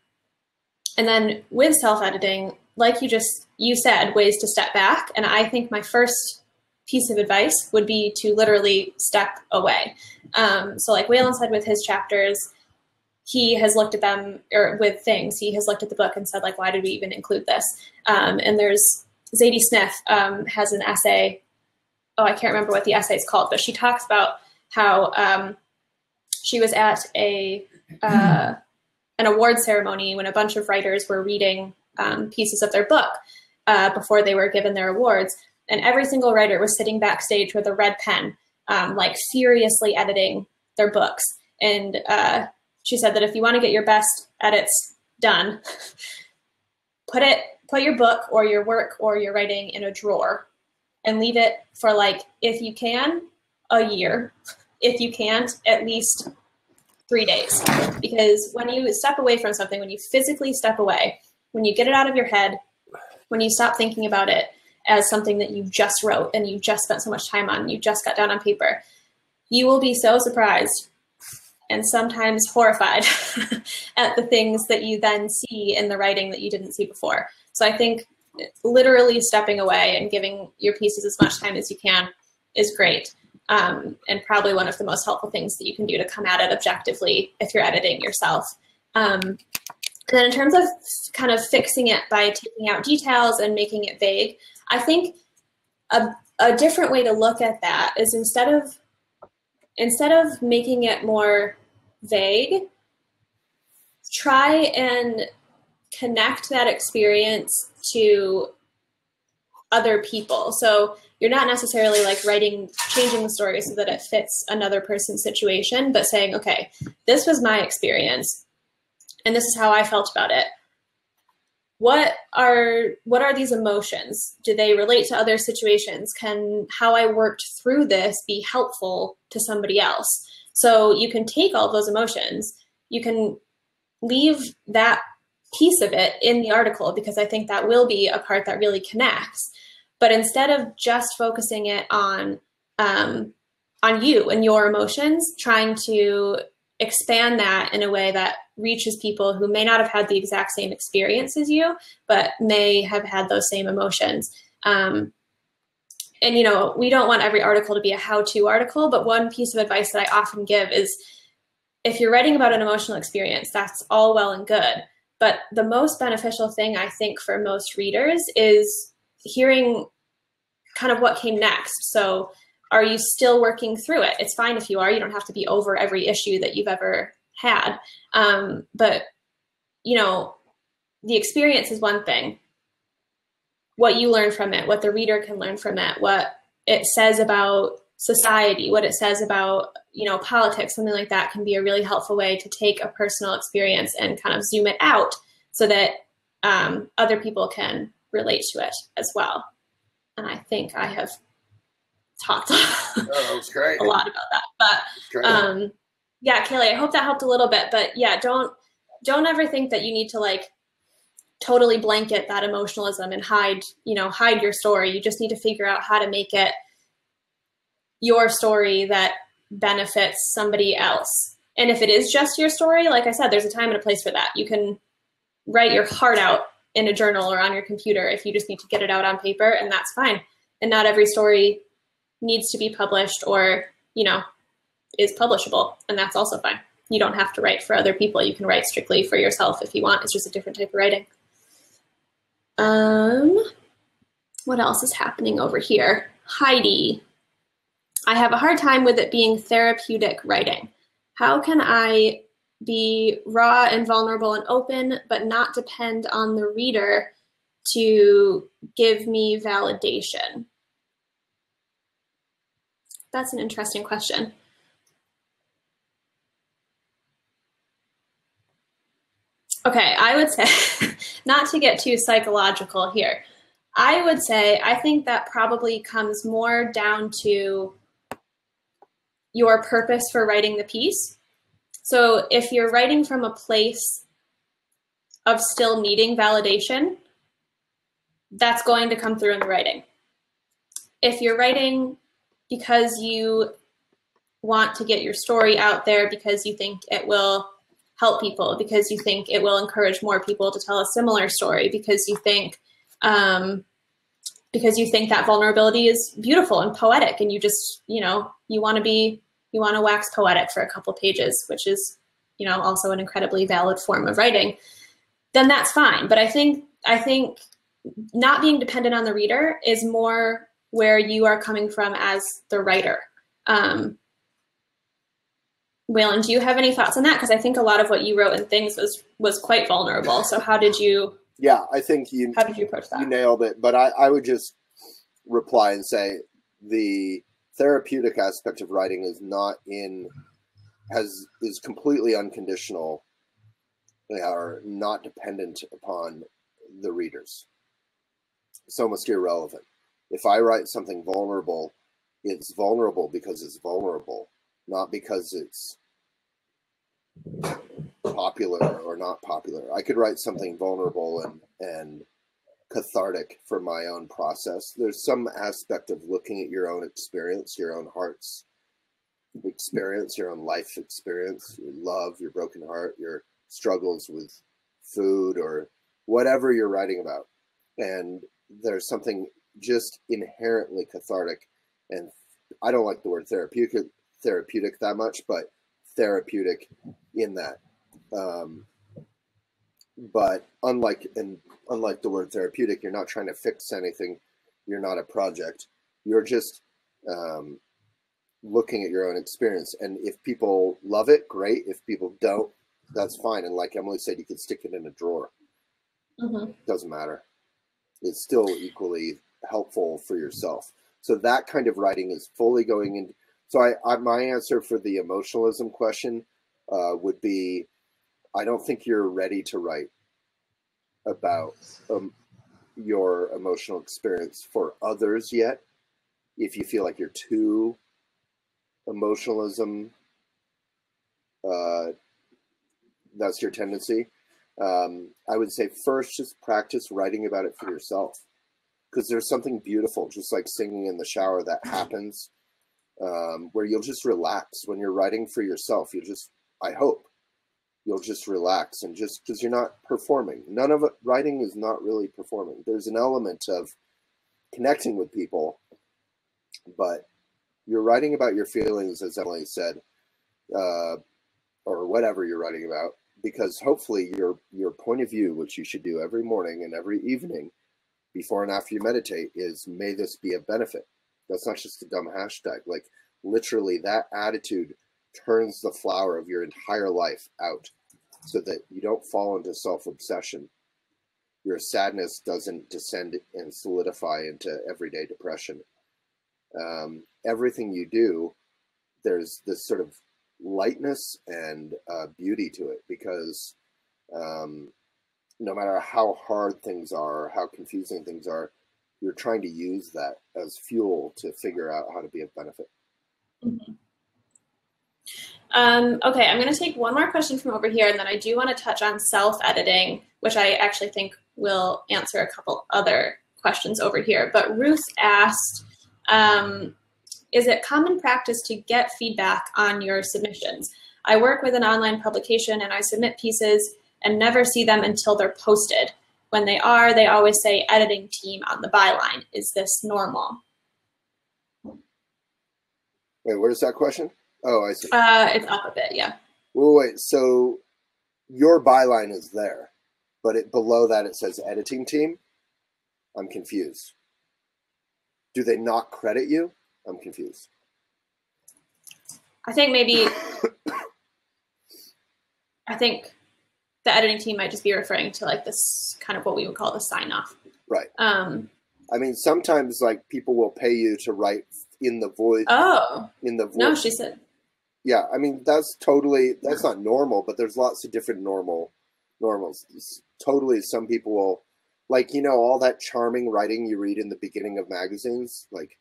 then with self-editing, like you said, ways to step back. And I think my first piece of advice would be to literally step away. So like Waylon said with his chapters, he has looked at them, or with things, he has looked at the book and said, why did we even include this? And there's Zadie Smith has an essay. Oh, I can't remember what the essay is called, but she talks about how she was at an award ceremony when a bunch of writers were reading pieces of their book before they were given their awards. And every single writer was sitting backstage with a red pen, furiously editing their books. And she said that if you want to get your best edits done, put your book or your work or your writing in a drawer and leave it for if you can, a year. If you can't, at least 3 days. Because when you step away from something, when you physically step away, when you get it out of your head, when you stop thinking about it as something that you just wrote and you just spent so much time on, you just got down on paper, you will be so surprised and sometimes horrified at the things that you then see in the writing that you didn't see before. So I think literally stepping away and giving your pieces as much time as you can is great. And probably one of the most helpful things that you can do to come at it objectively if you're editing yourself. And then in terms of kind of fixing it by taking out details and making it vague, I think a different way to look at that is instead of making it more vague, try and connect that experience to other people. So you're not necessarily like changing the story so that it fits another person's situation, but saying, okay, this was my experience and this is how I felt about it. What are these emotions? Do they relate to other situations? Can how I worked through this be helpful to somebody else? So you can take all those emotions, you can leave that piece of it in the article, because I think that will be a part that really connects. But instead of just focusing it on you and your emotions, trying to expand that in a way that reaches people who may not have had the exact same experience as you, but may have had those same emotions. And, you know, we don't want every article to be a how-to article, but one piece of advice that I often give is, if you're writing about an emotional experience, that's all well and good. But the most beneficial thing, I think, for most readers is hearing kind of what came next. So are you still working through it? It's fine if you are. You don't have to be over every issue that you've ever had. But, you know, the experience is one thing. What you learn from it, what the reader can learn from it, what it says about society, what it says about, you know, politics, something like that can be a really helpful way to take a personal experience and kind of zoom it out so that other people can relate to it as well. And I think I have talked that was great. a lot about that. But yeah, Kaylee, I hope that helped a little bit. But yeah, don't ever think that you need to like totally blanket that emotionalism and hide your story. You just need to figure out how to make it your story that benefits somebody else. And if it is just your story, like I said, there's a time and a place for that. You can write your heart out in a journal or on your computer if you just need to get it out on paper, and that's fine. And not every story needs to be published or, you know, is publishable, and that's also fine. You don't have to write for other people. You can write strictly for yourself if you want. It's just a different type of writing. What else is happening over here? Heidi. I have a hard time with it being therapeutic writing. How can I be raw and vulnerable and open, but not depend on the reader to give me validation? That's an interesting question. Okay, I would say, not to get too psychological here, I would say I think that probably comes more down to your purpose for writing the piece. So if you're writing from a place of still needing validation, that's going to come through in the writing. If you're writing because you want to get your story out there, because you think it will help people, because you think it will encourage more people to tell a similar story, because you think that vulnerability is beautiful and poetic, and you just, you know, you want to wax poetic for a couple pages, which is, you know, also an incredibly valid form of writing, then that's fine. But I think not being dependent on the reader is more where you are coming from as the writer. Waylon, do you have any thoughts on that? Because I think a lot of what you wrote in Things was quite vulnerable. So how did you? Yeah, I think how did you approach that? You nailed it. But I would just reply and say the therapeutic aspect of writing is completely unconditional. They are not dependent upon the readers. It's almost irrelevant. If I write something vulnerable, it's vulnerable because it's vulnerable, not because it's popular or not popular. I could write something vulnerable and cathartic for my own process. There's some aspect of looking at your own experience, your own heart's experience, your own life experience, your love, your broken heart, your struggles with food or whatever you're writing about. And there's something just inherently cathartic, and I don't like the word therapeutic that much, but therapeutic in that. But unlike the word therapeutic, you're not trying to fix anything. You're not a project. You're just looking at your own experience. And if people love it, great. If people don't, that's fine. And like Emily said, you could stick it in a drawer. Mm-hmm. Doesn't matter. It's still equally helpful for yourself. So that kind of writing is fully going in. So my answer for the emotionalism question would be, I don't think you're ready to write about your emotional experience for others yet. If you feel like you're too emotionalism, that's your tendency. I would say first, just practice writing about it for yourself, because there's something beautiful, just like singing in the shower, that happens, where you'll just relax when you're writing for yourself. I hope you'll just relax, and just because you're not performing. None of it, writing is not really performing. There's an element of connecting with people, but you're writing about your feelings, as Emily said, or whatever you're writing about, because hopefully your point of view, which you should do every morning and every evening before and after you meditate, is, may this be a benefit. That's not just a dumb hashtag. Like, literally, that attitude turns the flower of your entire life out, so that you don't fall into self-obsession. Your sadness doesn't descend and solidify into everyday depression. Everything you do, there's this sort of lightness and beauty to it, because no matter how hard things are, how confusing things are, you're trying to use that as fuel to figure out how to be of benefit. Mm-hmm. Okay, I'm going to take one more question from over here, and then I do want to touch on self-editing, which I actually think will answer a couple other questions over here. But Ruth asked, is it common practice to get feedback on your submissions? I work with an online publication and I submit pieces and never see them until they're posted. When they are, they always say editing team on the byline. Is this normal? Wait, where's that question? Oh, I see. It's up a bit, yeah. Well, wait, so your byline is there, but below that it says editing team? I'm confused. Do they not credit you? I'm confused. I think the editing team might just be referring to like this kind of what we would call the sign off. Right. I mean, sometimes like people will pay you to write in the voice. Oh. In the voice. No, she said. Yeah, I mean, that's not normal, but there's lots of different normals. Totally, some people will, like, all that charming writing you read in the beginning of magazines, like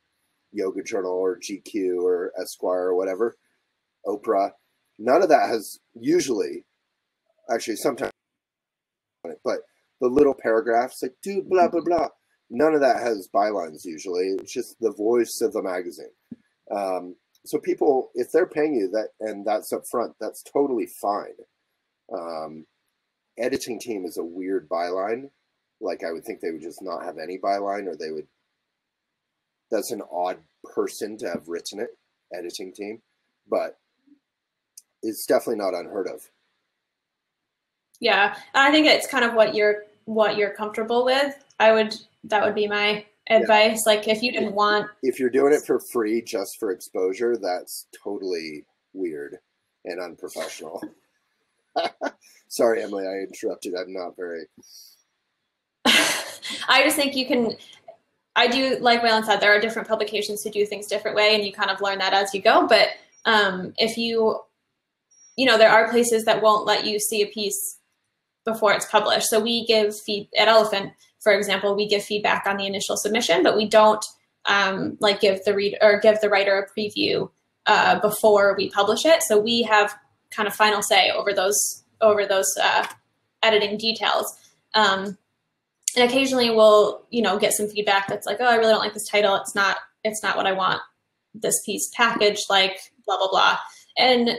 Yoga Journal or GQ or Esquire or whatever, Oprah. None of that has usually, actually sometimes, but the little paragraphs like do blah blah blah, none of that has bylines usually. It's just the voice of the magazine. So people, if they're paying you that and that's up front, that's totally fine. Editing team is a weird byline. Like, I would think they would just not have any byline, or they would. That's an odd person to have written it, editing team, but it's definitely not unheard of. Yeah, I think it's kind of what you're comfortable with. That would be my advice. Yeah. Like, if you're doing it for free just for exposure, that's totally weird and unprofessional. Sorry, Emily, I interrupted. I'm not very. I just think I do, like Waylon said, there are different publications who do things different way, and you kind of learn that as you go. But if there are places that won't let you see a piece before it's published. So we give at Elephant, for example, we give feedback on the initial submission, but we don't give the writer a preview before we publish it. So we have kind of final say over those editing details. And occasionally we'll, get some feedback that's like, oh, I really don't like this title. It's not what I want this piece packaged, like blah, blah, blah. And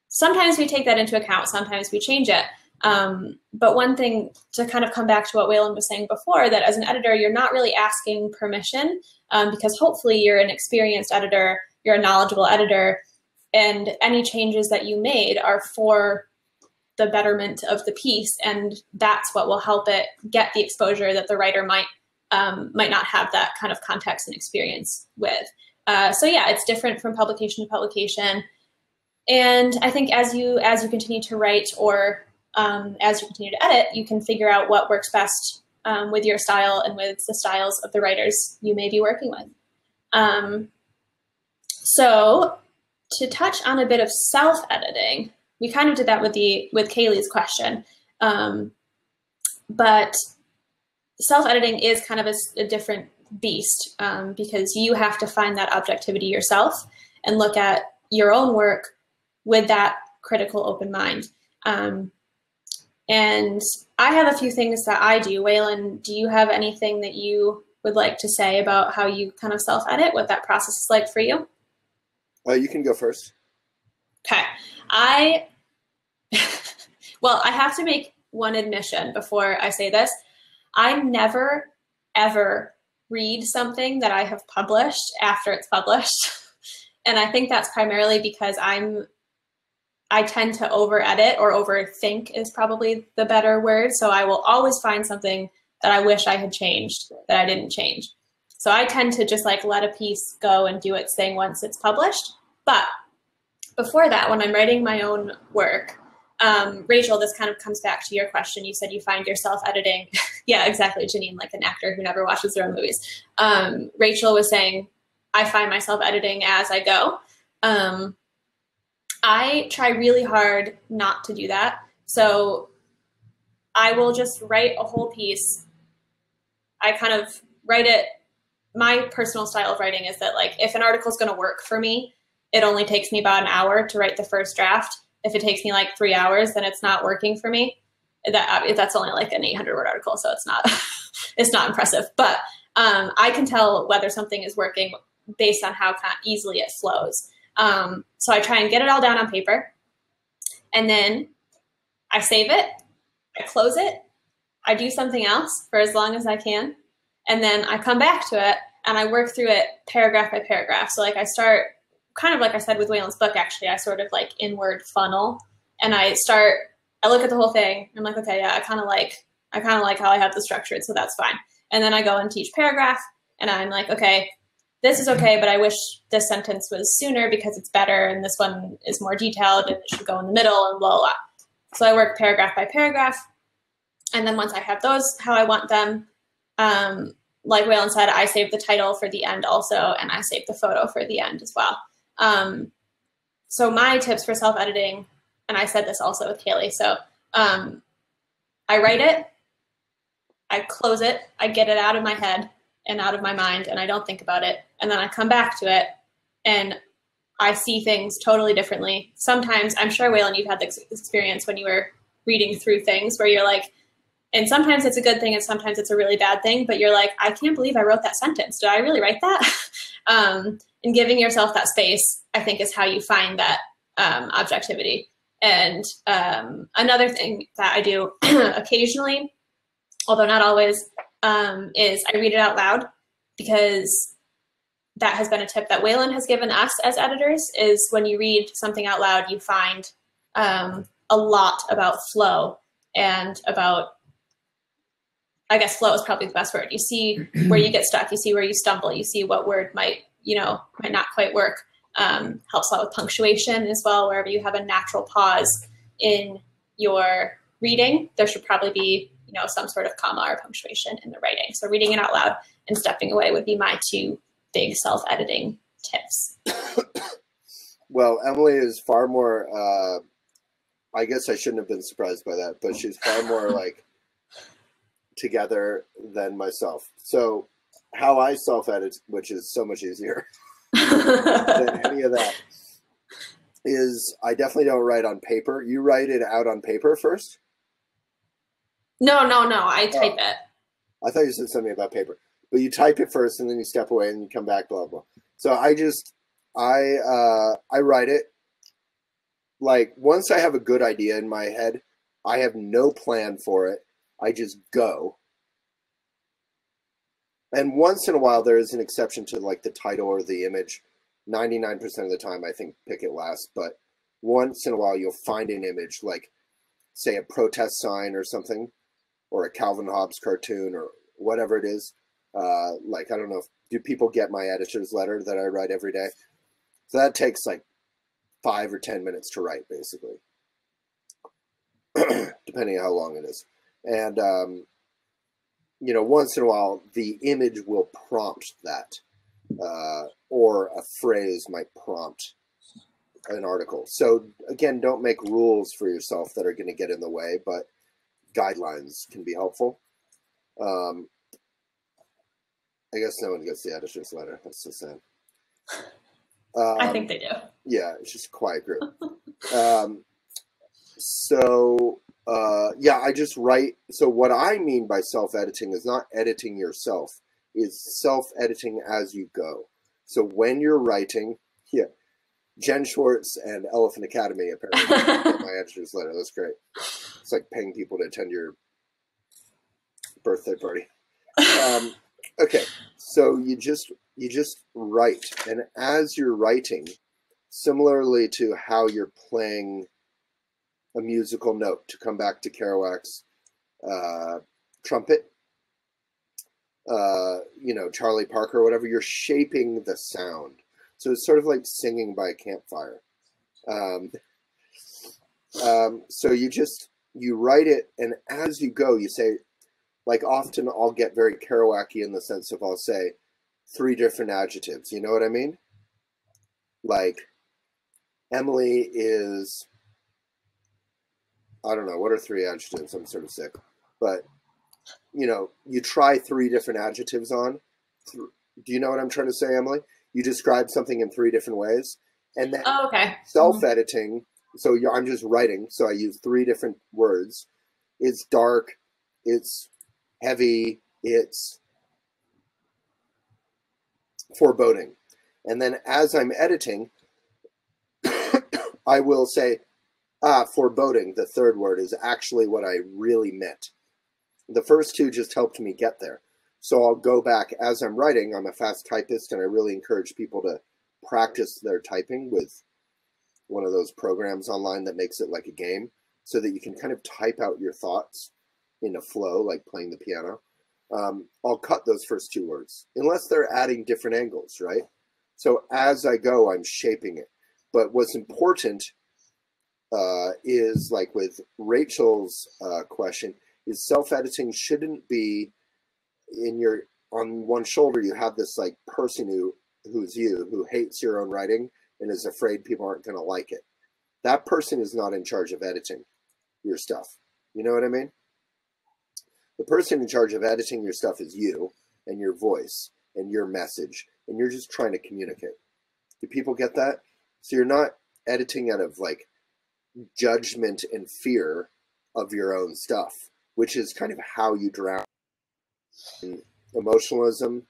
sometimes we take that into account. Sometimes we change it. But one thing to kind of come back to what Waylon was saying before, that as an editor, you're not really asking permission, because hopefully you're an experienced editor, you're a knowledgeable editor, and any changes that you made are for the betterment of the piece, and that's what will help it get the exposure that the writer might not have that kind of context and experience with. So yeah, it's different from publication to publication. And I think as you continue to write or as you continue to edit, you can figure out what works best with your style and with the styles of the writers you may be working with. So to touch on a bit of self-editing, we kind of did that with Kaylee's question, but self-editing is kind of a different beast because you have to find that objectivity yourself and look at your own work with that critical open mind. And I have a few things that I do. Waylon, do you have anything that you would like to say about how you kind of self-edit, what that process is like for you? You can go first. Okay. Well, I have to make one admission before I say this. I never, ever read something that I have published after it's published. And I think that's primarily because I tend to over-edit, or overthink is probably the better word. So I will always find something that I wish I had changed that I didn't change. So I tend to just like let a piece go and do its thing once it's published. But before that, when I'm writing my own work, Rachel, this kind of comes back to your question. You said you find yourself editing. Yeah, exactly, Janine, like an actor who never watches their own movies. Rachel was saying, I find myself editing as I go. I try really hard not to do that. So I will just write a whole piece. I kind of write it. My personal style of writing is that, like, if an article is going to work for me, it only takes me about an hour to write the first draft. If it takes me like 3 hours, then it's not working for me. That's only like an 800-word article, so it's not it's not impressive. But I can tell whether something is working based on how kind of easily it flows. So I try and get it all down on paper, and then I save it, I close it, I do something else for as long as I can, and then I come back to it and I work through it paragraph by paragraph. So like I start, kind of like I said with Waylon's book, actually, I sort of like inward funnel, and I look at the whole thing, I'm like, okay, yeah, I kind of like how I have this structured, so that's fine. And then I go into each paragraph and I'm like, okay, this is okay, but I wish this sentence was sooner because it's better, and this one is more detailed and it should go in the middle, and blah, blah, blah. So I work paragraph by paragraph, and then once I have those how I want them, like Waylon said, I save the title for the end also, and I save the photo for the end as well. So my tips for self-editing, and I said this also with Kaylee, so I write it, I close it, I get it out of my head and out of my mind, and I don't think about it. And then I come back to it and I see things totally differently. Sometimes, I'm sure, Waylon, you've had this experience when you were reading through things where you're like, and sometimes it's a good thing and sometimes it's a really bad thing, but you're like, I can't believe I wrote that sentence. Did I really write that? And giving yourself that space, I think, is how you find that objectivity. And another thing that I do occasionally, although not always, is I read it out loud, because that has been a tip that Waylon has given us as editors, is when you read something out loud, you find a lot about flow and about, I guess flow is probably the best word. You see where you get stuck, you see where you stumble, you see what word might not quite work. Helps a lot with punctuation as well. Wherever you have a natural pause in your reading, there should probably be, some sort of comma or punctuation in the writing. So reading it out loud and stepping away would be my two big self-editing tips. Well, Emily is far more, I guess I shouldn't have been surprised by that, but she's far more like together than myself. So how I self-edit, which is so much easier than any of that, is I definitely don't write on paper. You write it out on paper first? No. I type it. I thought you said something about paper. But you type it first, and then you step away, and you come back, blah, blah. So I write it. Like, once I have a good idea in my head, I have no plan for it. I just go. And once in a while, there is an exception to, like, the title or the image. 99% of the time, I think, pick it last. But once in a while, you'll find an image, like, say, a protest sign or something, or a Calvin Hobbes cartoon, or whatever it is. Like, I don't know, do people get my editor's letter that I write every day? So that takes like 5 or 10 minutes to write, basically. depending on how long it is. And, once in a while, the image will prompt that, or a phrase might prompt an article. So again, don't make rules for yourself that are going to get in the way, but guidelines can be helpful. I guess no one gets the editor's letter. That's so sad. I think they do. Yeah, it's just a quiet group. I just write. So what I mean by self-editing is not editing yourself, is self-editing as you go. So when you're writing, Jen Schwartz and Elephant Academy apparently get my editor's letter. That's great. It's like paying people to attend your birthday party. Okay, so you just write, and as you're writing, similarly to how you're playing a musical note, to come back to Kerouac's trumpet, Charlie Parker or whatever, you're shaping the sound. So it's sort of like singing by a campfire. So you write it, and as you go, you say, like often I'll get very Kerouac-y in the sense of I'll say 3 different adjectives. You know what I mean? Like, Emily is, I don't know, what are 3 adjectives? I'm sort of sick. But, you try 3 different adjectives on. Do you know what I'm trying to say, Emily? You describe something in 3 different ways. And then self-editing, so I'm just writing, so I use 3 different words. It's dark, it's heavy, it's foreboding. And then as I'm editing, I will say, foreboding, the 3rd word, is actually what I really meant. The first 2 just helped me get there. So I'll go back as I'm writing. I'm a fast typist, and I really encourage people to practice their typing with one of those programs online that makes it like a game, so that you can kind of type out your thoughts in a flow, like playing the piano. I'll cut those first 2 words, unless they're adding different angles, right? So as I go, I'm shaping it. But what's important is, like with Rachel's question, is self-editing shouldn't be on one shoulder. You have this like person who hates your own writing and is afraid people aren't going to like it. That person is not in charge of editing your stuff. You know what I mean? The person in charge of editing your stuff is you and your voice and your message, and you're just trying to communicate. Do people get that? So you're not editing out of like judgment and fear of your own stuff, which is kind of how you drown emotionalism,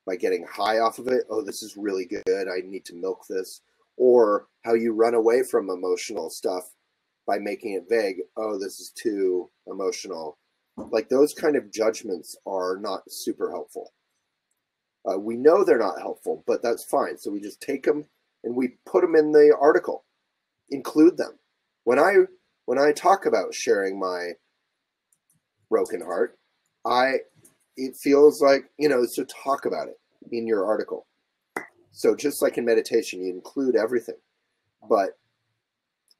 by getting high off of it. Oh, this is really good, I need to milk this. Or how you run away from emotional stuff by making it vague. Oh, this is too emotional. Like, those kind of judgments are not super helpful. We know they're not helpful, but that's fine. So we just take them and we put them in the article, include them. When I talk about sharing my broken heart, it feels like, it's to talk about it in your article. So just like in meditation, you include everything, but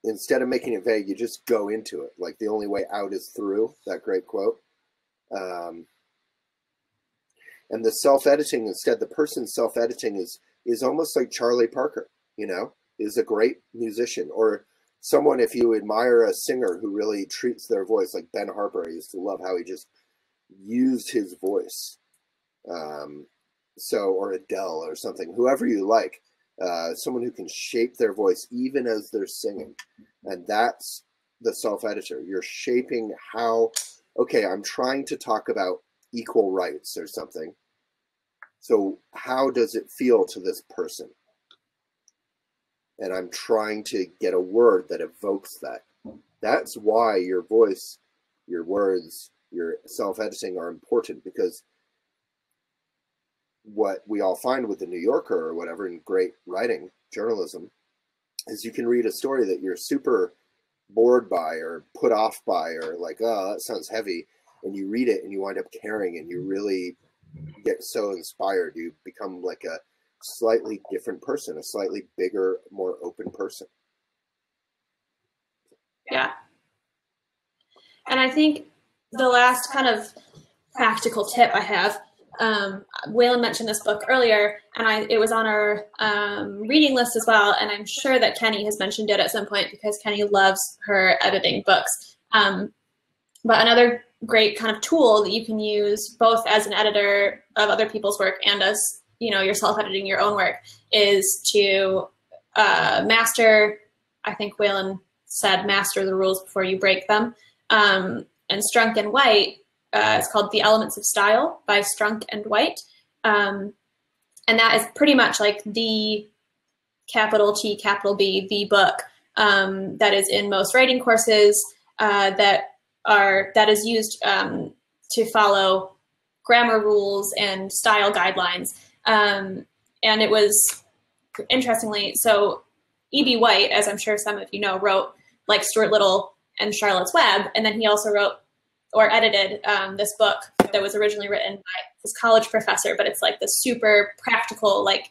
instead of making it vague, you just go into it. Like, the only way out is through, that great quote. And the self-editing, instead, the person self-editing is almost like Charlie Parker, is a great musician. Or someone, if you admire a singer who really treats their voice, like Ben Harper. I used to love how he just used his voice. Or Adele or something, whoever you like, someone who can shape their voice even as they're singing. And that's the self-editor. You're shaping I'm trying to talk about equal rights or something. So how does it feel to this person? And I'm trying to get a word that evokes that. That's why your voice, your words, your self-editing are important, because what we all find with the New Yorker or whatever in great writing, journalism, is you can read a story that you're super bored by or put off by, or like, oh, that sounds heavy, and you read it and you wind up caring, and you really get so inspired. You become like a slightly different person, a slightly bigger, more open person. Yeah. And I think the last kind of practical tip I have, Waylon mentioned this book earlier, and it was on our reading list as well, and I'm sure that Kenny has mentioned it at some point because Kenny loves her editing books. But another great kind of tool that you can use both as an editor of other people's work and as, yourself editing your own work is to master, I think Waylon said, master the rules before you break them. And Strunk and White, it's called The Elements of Style by Strunk and White. And that is pretty much like the capital T, capital B, the book that is in most writing courses that is used to follow grammar rules and style guidelines. And it was, interestingly, so E.B. White, as I'm sure some of you know, wrote like Stuart Little and Charlotte's Web, and then he also wrote or edited this book that was originally written by his college professor, but it's like the super practical, like,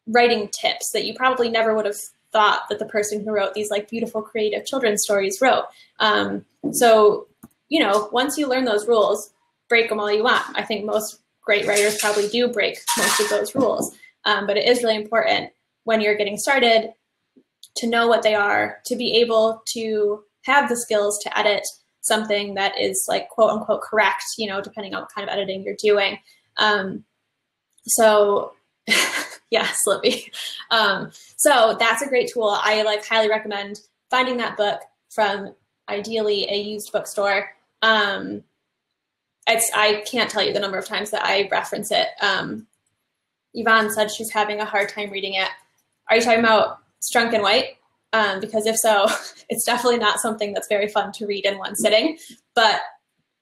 writing tips that you probably never would have thought that the person who wrote these like beautiful creative children's stories wrote. So, once you learn those rules, break them all you want. I think most great writers probably do break most of those rules, but it is really important when you're getting started to know what they are, to be able to have the skills to edit something that is like quote unquote correct, depending on what kind of editing you're doing. Yes, Libby. So that's a great tool. I highly recommend finding that book from ideally a used bookstore. I can't tell you the number of times that I reference it. Yvonne said she's having a hard time reading it. Are you talking about Strunk and White? Because if so, it's definitely not something that's very fun to read in one sitting. But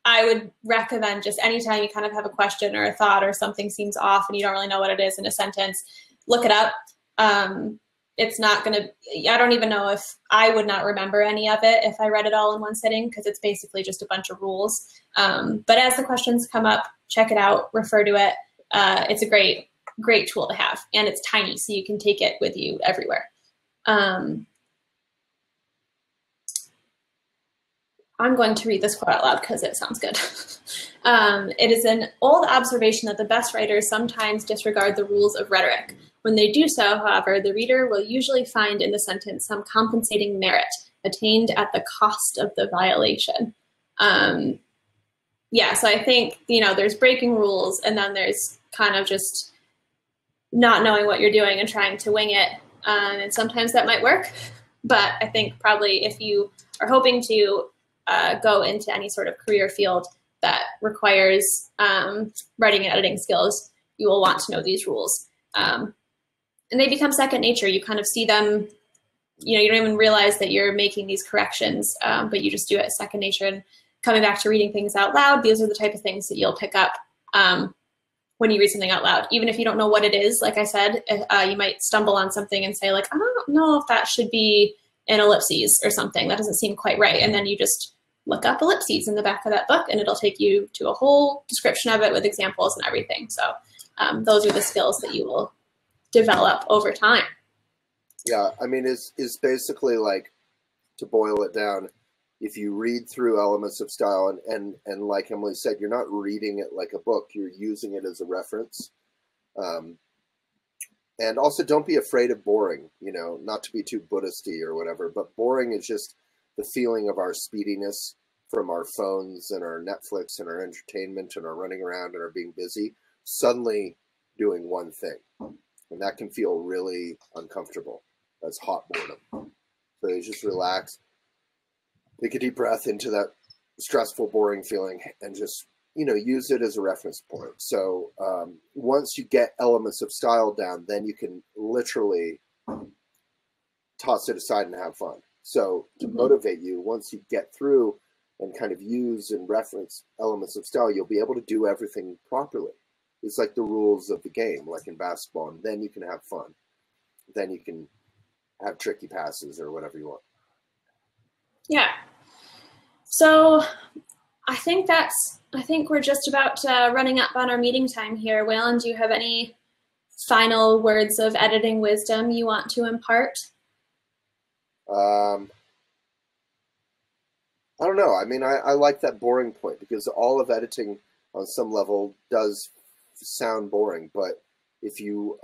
I would recommend just anytime you kind of have a question or a thought or something seems off and you don't really know what it is in a sentence, look it up. It's not going to, I don't even know if I would not remember any of it if I read it all in one sitting, because it's basically just a bunch of rules. But as the questions come up, check it out, refer to it. It's a great tool to have, and it's tiny, so you can take it with you everywhere. I'm going to read this quote out loud because it sounds good. It is an old observation that the best writers sometimes disregard the rules of rhetoric. When they do so, however, the reader will usually find in the sentence some compensating merit attained at the cost of the violation. Yeah, so I think, there's breaking rules, and then there's kind of just not knowing what you're doing and trying to wing it. And sometimes that might work, but I think probably if you are hoping to go into any sort of career field that requires writing and editing skills, you will want to know these rules. And they become second nature. You kind of see them, you don't even realize that you're making these corrections, but you just do it as second nature. And coming back to reading things out loud, these are the type of things that you'll pick up when you read something out loud. Even if you don't know what it is, like I said, you might stumble on something and say, like, I don't know if that should be an ellipses or something. That doesn't seem quite right. And then you just look up ellipses in the back of that book, and it'll take you to a whole description of it with examples and everything. So those are the skills that you will develop over time. Yeah, I mean, it's basically like, to boil it down, if you read through Elements of Style, and like Emily said, you're not reading it like a book, you're using it as a reference. And also, don't be afraid of boring, not to be too Buddhisty or whatever, but boring is just the feeling of our speediness from our phones and our Netflix and our entertainment and our running around and our being busy, suddenly doing one thing. And that can feel really uncomfortable. That's hot boredom. So you just relax, take a deep breath into that stressful, boring feeling, and just, use it as a reference point. So once you get Elements of Style down, then you can literally toss it aside and have fun. So to motivate you, once you get through and kind of use and reference Elements of Style, you'll be able to do everything properly. It's like the rules of the game, like in basketball, and then you can have fun. Then you can have tricky passes or whatever you want. Yeah. So I think we're just about running up on our meeting time here. Waylon, do you have any final words of editing wisdom you want to impart? I don't know. I mean, I like that boring point because all of editing on some level does sound boring. But if you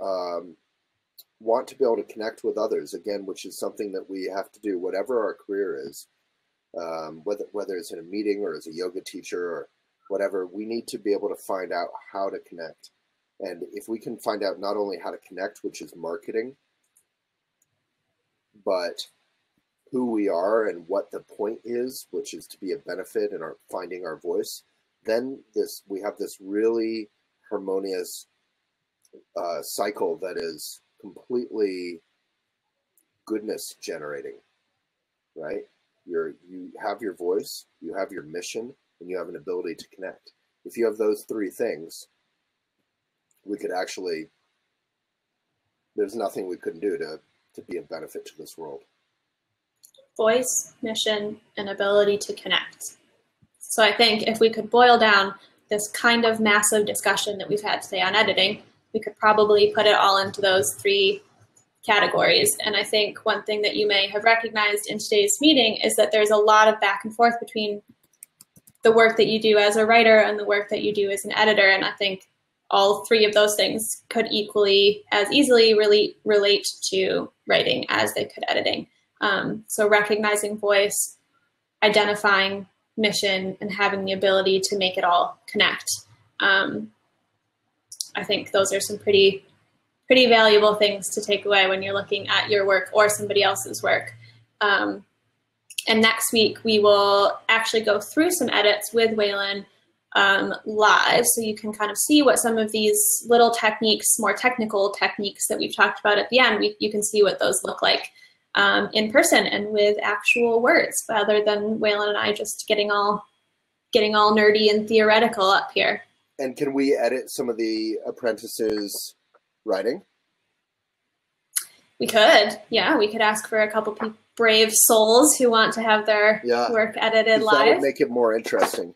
want to be able to connect with others, again, which is something that we have to do, whatever our career is, whether it's in a meeting or as a yoga teacher or whatever, we need to be able to find out how to connect. And if we can find out not only how to connect, which is marketing, but who we are and what the point is, which is to be a benefit and finding our voice, then we have this really harmonious cycle that is completely goodness generating, right? You have your voice, you have your mission, and you have an ability to connect. If you have those three things, we could actually, there's nothing we couldn't do to be of benefit to this world. Voice, mission, and ability to connect. So I think if we could boil down this kind of massive discussion that we've had today on editing, we could probably put it all into those three categories. And I think one thing that you may have recognized in today's meeting is that there's a lot of back and forth between the work that you do as a writer and the work that you do as an editor. And I think all three of those things could equally as easily really relate to writing as they could editing. So recognizing voice, identifying mission, and having the ability to make it all connect. I think those are some pretty valuable things to take away when you're looking at your work or somebody else's work. And next week, we will actually go through some edits with Waylon live, so you can kind of see what some of these little techniques, more technical techniques that we've talked about at the end, you can see what those look like in person and with actual words, rather than Waylon and I just getting all nerdy and theoretical up here. And can we edit some of the apprentices' writing? We could, yeah. We could ask for a couple brave souls who want to have their work edited live. That would make it more interesting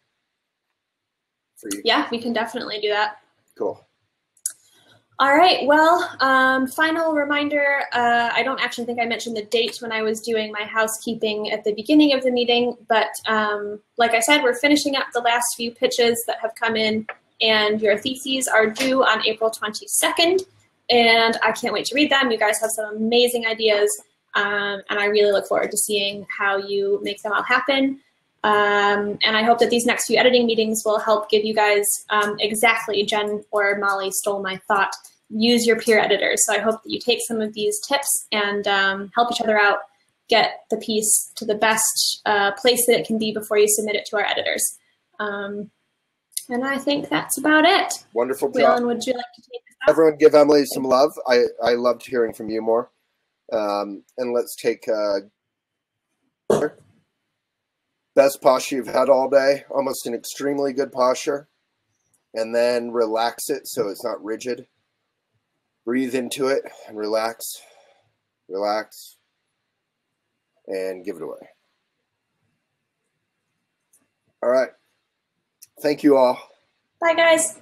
for you. Yeah, we can definitely do that. Cool. All right, well, final reminder, I don't actually think I mentioned the date when I was doing my housekeeping at the beginning of the meeting, but like I said, we're finishing up the last few pitches that have come in, and your theses are due on April 22nd, and I can't wait to read them. You guys have some amazing ideas, and I really look forward to seeing how you make them all happen. And I hope that these next few editing meetings will help give you guys exactly, Jen or Molly stole my thought, use your peer editors. So I hope that you take some of these tips and help each other out, get the piece to the best place that it can be before you submit it to our editors. And I think that's about it. Wonderful job. Waylon, would you like to take this out? Everyone give Emily some love. I loved hearing from you more. And let's take best posture you've had all day, almost an extremely good posture. And then relax it so it's not rigid. Breathe into it and relax, relax, and give it away. All right. Thank you all. Bye, guys.